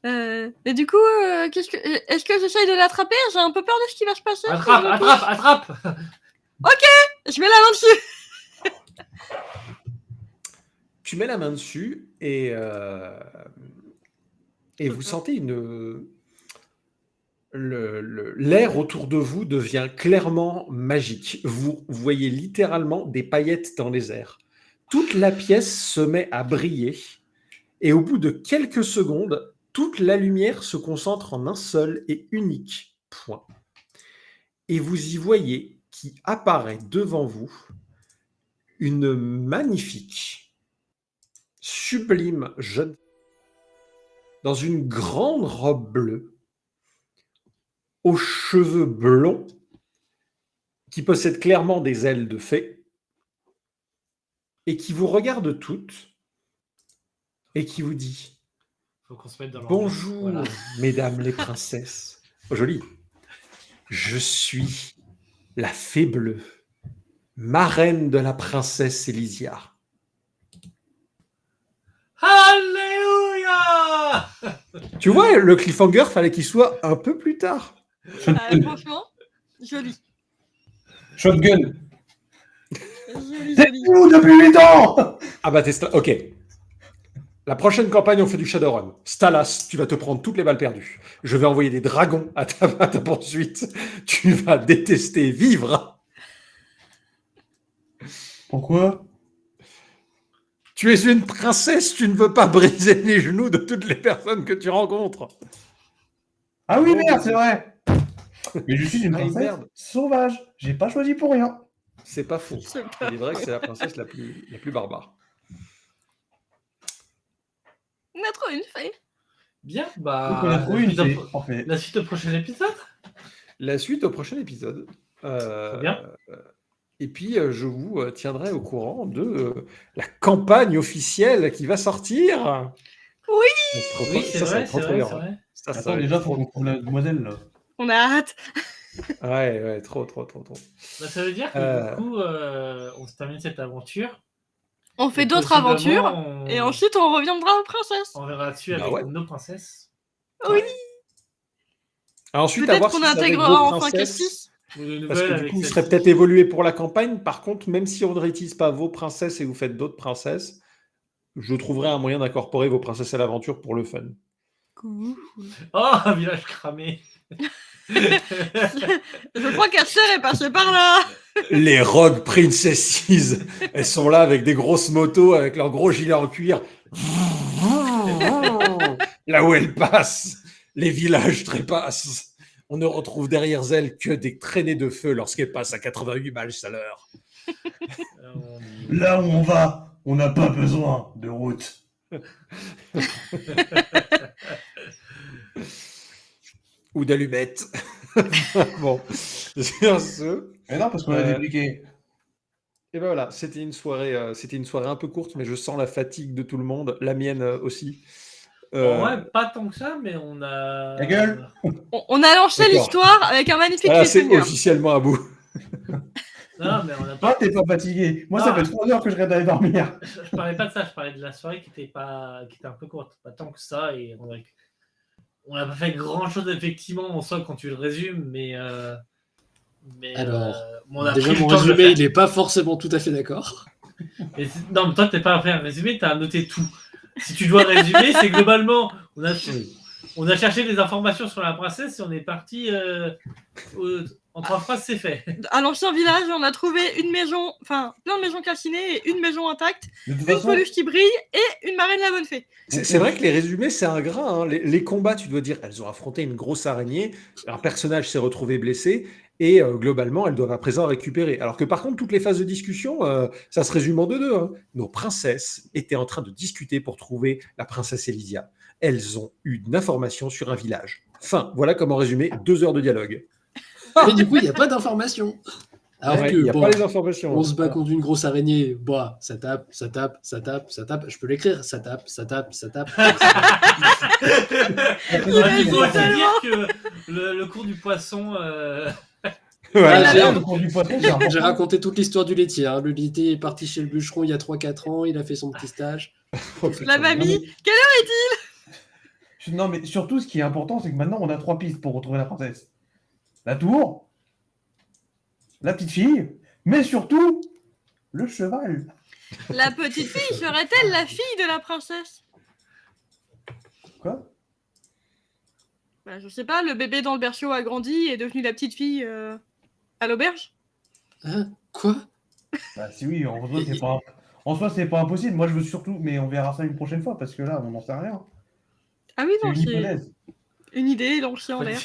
Et du coup, est-ce que j'essaye de l'attraper? J'ai un peu peur de ce qui va se passer. Attrape. Je mets la main dessus. Tu mets la main dessus et vous sentez l'air autour de vous devient clairement magique. Vous voyez littéralement des paillettes dans les airs. Toute la pièce se met à briller et au bout de quelques secondes, toute la lumière se concentre en un seul et unique point. Et vous y voyez qui apparaît devant vous une magnifique, sublime jeune dans une grande robe bleue, aux cheveux blonds, qui possède clairement des ailes de fée, et qui vous regarde toutes, et qui vous dit Faut qu'on se mette dans « Bonjour, Voilà. mesdames les princesses. » Oh, joli. « Je suis la fée bleue, marraine de la princesse Elysia. » Alléluia. Tu vois, le cliffhanger, fallait qu'il soit un peu plus tard. Franchement, joli. Shotgun. Joli, C'est joli. où depuis 8 ans? Ah bah ok. La prochaine campagne, on fait du Shadowrun. Stalas, tu vas te prendre toutes les balles perdues. Je vais envoyer des dragons à ta poursuite. Tu vas détester vivre. Pourquoi? Tu es une princesse, tu ne veux pas briser les genoux de toutes les personnes que tu rencontres. Ah oui, merde, c'est vrai. Mais je suis une Ah, princesse merde. sauvage. J'ai pas choisi pour rien. C'est pas faux. C'est pas Il est vrai que c'est la princesse la plus barbare. On a trop une fée. Bien, Donc bah. on a trouvé une la suite fée, au- parfait. La suite au prochain épisode. La suite au prochain épisode. Très bien. Et puis, je vous tiendrai au courant de la campagne officielle qui va sortir. Oui. Oui, c'est Ça va vrai, être c'est trop vrai, bien. c'est vrai. Ça Attends, va déjà, être faut qu'on trouve la demoiselle, là. On a hâte. Ouais, trop. Bah, ça veut dire que du coup, on se termine cette aventure. On fait Et d'autres possiblement, aventures. Et ensuite, on reviendra aux princesses. on verra dessus Bah avec ouais. nos princesses. Oui. Ensuite, à Peut-être voir qu'on si c'est avec intégrera vos enfin princesses. Cassis. Ou de Parce que nouvelles du avec coup, vous celle-ci. serez peut-être évolué pour la campagne. Par contre, même si on ne réutilise pas vos princesses et vous faites d'autres princesses, je trouverai un moyen d'incorporer vos princesses à l'aventure pour le fun. Cool. Oh, un village cramé. Je crois qu'Aster est passé par là. Les Rogue Princesses, elles sont là avec des grosses motos, avec leurs gros gilets en cuir. Là où elles passent, les villages trépassent. On ne retrouve derrière elles que des traînées de feu lorsqu'elles passent à 88 miles à l'heure. Là où on va, on n'a pas besoin de route. Ou d'allumettes. Bon, sur ce. Mais non, parce qu'on a débriqué. Et ben voilà, c'était une soirée un peu courte, mais je sens la fatigue de tout le monde, la mienne aussi. Ouais, pas tant que ça, mais on a. Ta gueule. On a lancé D'accord. l'histoire avec un magnifique Ah, c'est cliffhanger. officiellement à bout. Non, mais on a Ah, pas. t'es pas fatigué. Moi, Non. ça fait 3 heures que je reste aller dormir. Je parlais pas de ça, je parlais de la soirée qui était un peu courte. Pas tant que ça, et on n'a pas fait grand chose effectivement en soi quand tu le résumes, mais. Alors, on a déjà, pris le mon temps de le résumé, faire. il n'est pas forcément tout à fait d'accord. Non, mais toi, t'es pas à faire un résumé, t'as noté tout. Si tu dois résumer, c'est globalement, on a cherché des informations sur la princesse et on est parti en 3 phrases, c'est fait. À l'ancien village, on a trouvé une maison, enfin plein de maisons calcinées et une maison intacte, De toute une façon, peluche qui brille et une marraine la bonne fée. C'est vrai que les résumés, c'est ingrat. Hein. Les combats, tu dois dire, elles ont affronté une grosse araignée, un personnage s'est retrouvé blessé, et globalement, elles doivent à présent récupérer. Alors que par contre, toutes les phases de discussion, ça se résume en deux. Hein. Nos princesses étaient en train de discuter pour trouver la princesse Elysia. Elles ont eu une information sur un village. Fin, voilà comment résumer 2 heures de dialogue. Mais du coup, il n'y a pas d'informations. Alors Ouais, que, il n'y a bon, pas les informations. on se bat contre une grosse araignée, bah, ça tape, ça tape, ça tape, ça tape. Je peux l'écrire, ça tape, ça tape, ça tape. Il faut aussi dire que le cours du poisson. Ouais, Ah, le cours du poisson, c'est J'ai important. raconté toute l'histoire du laitier. Hein. Le laitier est parti chez le bûcheron il y a 3-4 ans, il a fait son petit stage. La mamie, Non, mais surtout, ce qui est important, c'est que maintenant, on a 3 pistes pour retrouver la princesse. La tour, la petite fille, mais surtout, le cheval. la petite fille serait-elle la fille de la princesse? Quoi? Bah, je sais pas, le bébé dans le berceau a grandi et est devenu la petite fille à l'auberge. Hein? Quoi? Bah, si oui, en soi, c'est pas impossible. Moi, je veux surtout, mais on verra ça une prochaine fois, parce que là, on n'en sait rien. Ah oui, C'est non, une c'est hypothèse. une idée lancée en l'air.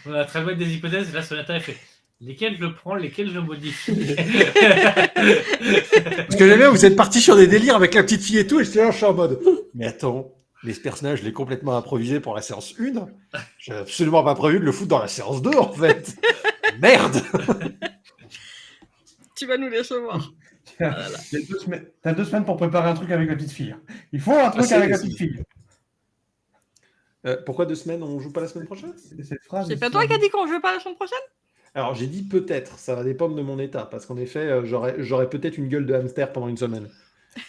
On a très loin des hypothèses, et là, Sonata, elle fait lesquelles je prends, lesquelles je modifie. Parce que j'aime bien, vous êtes partis sur des délires avec la petite fille et tout, et j'étais là, je suis en mode. Mais attends, les personnages, je l'ai complètement improvisé pour la séance 1. J'ai absolument pas prévu de le foutre dans la séance 2, en fait. Merde. Tu vas nous laisser voir. T'as 2 semaines pour préparer un truc avec la petite fille. Il faut un truc c'est- avec la c'est- petite fille. Pourquoi 2 semaines, on joue pas la semaine prochaine? Cette phrase. C'est pas toi qui as dit qu'on jouait pas la semaine prochaine? Alors, j'ai dit peut-être, ça va dépendre de mon état, parce qu'en effet, j'aurais peut-être une gueule de hamster pendant une semaine.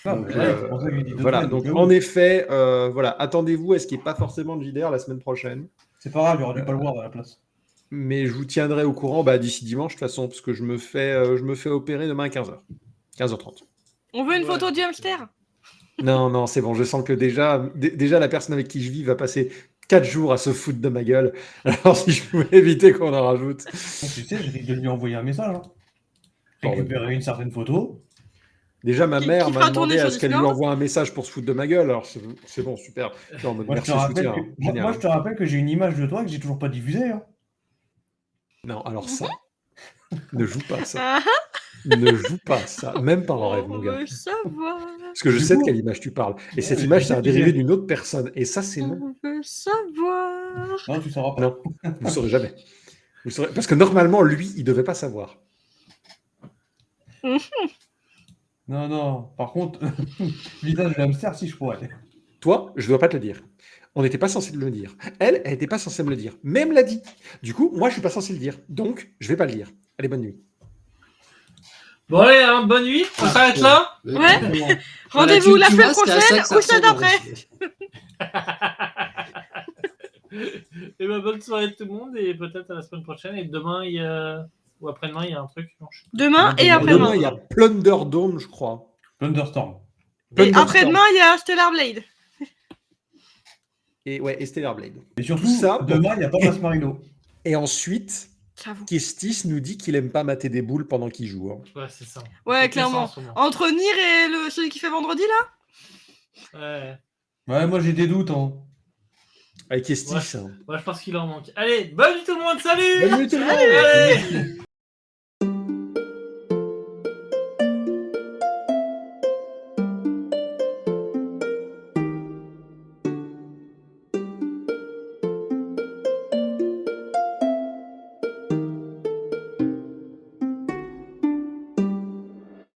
Ah, Donc, ouais, c'est pour ça que j'ai dit 2 voilà, semaines. donc en effet, voilà, attendez-vous à ce qu'il n'y ait pas forcément de JDR la semaine prochaine. C'est pas grave, il y aura du Palward à la place. Mais je vous tiendrai au courant d'ici dimanche, de toute façon, parce que je me fais opérer demain à 15h. 15h30. On veut une Ouais. photo du hamster? Non, c'est bon, je sens que déjà la personne avec qui je vis va passer 4 jours à se foutre de ma gueule. Alors si je pouvais éviter qu'on en rajoute. Donc, tu sais, j'ai de lui envoyer un message. Hein. Bordel. Récupérer une certaine photo. Déjà, ma Qui mère fera m'a tourner demandé à sur ce qu'elle lui Discord. envoie un message pour se foutre de ma gueule. Alors c'est bon, super. Je suis en mode Moi, merci, je te rappelle soutien. que, hein. moi, Génial. je te rappelle que j'ai une image de toi que j'ai toujours pas diffusée. Hein. Non, alors ça, ne joue pas ça. Ah, Ne joue pas ça. Même pas en rêve, on mon gars. veut savoir. Parce que je Du sais de coup- quelle image tu parles. Et Ouais, cette mais image, je c'est sais un que dérivé j'ai- d'une autre personne. Et ça, c'est non. On veut savoir. Non, tu sauras pas. Non, vous ne saurez jamais. Vous saurez... Parce que normalement, lui, il devait pas savoir. Non. Par contre, visage de hamster, si je pourrais. Toi, je ne dois pas te le dire. On n'était pas censé le dire. Elle n'était pas censée me le dire. Mais elle me l'a dit. Du coup, moi, je suis pas censé le dire. Donc, je vais pas le dire. Allez, bonne nuit. Bon, allez, hein, bonne nuit, on s'arrête là. Ouais. Voilà, Rendez-vous tu la semaine vois, c'est à ça prochaine que ça ou celle ressemble, d'après. ouais. Et ben, bonne soirée tout le monde, et peut-être à la semaine prochaine. Et demain, ou après-demain, il y a un truc. Non, je sais Demain et Demain, après-demain. il y a Plunder Dome, je crois. Thunderstorm. Et Thunderstorm. après-demain, il y a Stellar Blade. Et ouais, et Stellar Blade. Et surtout, Tout ça, demain, il n'y a pas Mass Marino. Et ensuite, J'avoue. Kestis nous dit qu'il aime pas mater des boules pendant qu'il joue. hein. pas. Ouais, c'est ça. Ouais, C'est clairement. ça en ce moment. Entre Nier et celui qui fait vendredi, là? Ouais. Ouais, moi j'ai des doutes. Hein. Avec Kestis. Ouais. hein. Ouais, je pense qu'il en manque. Allez, bonne nuit tout le monde, salut. Bonne nuit tout le monde. Allez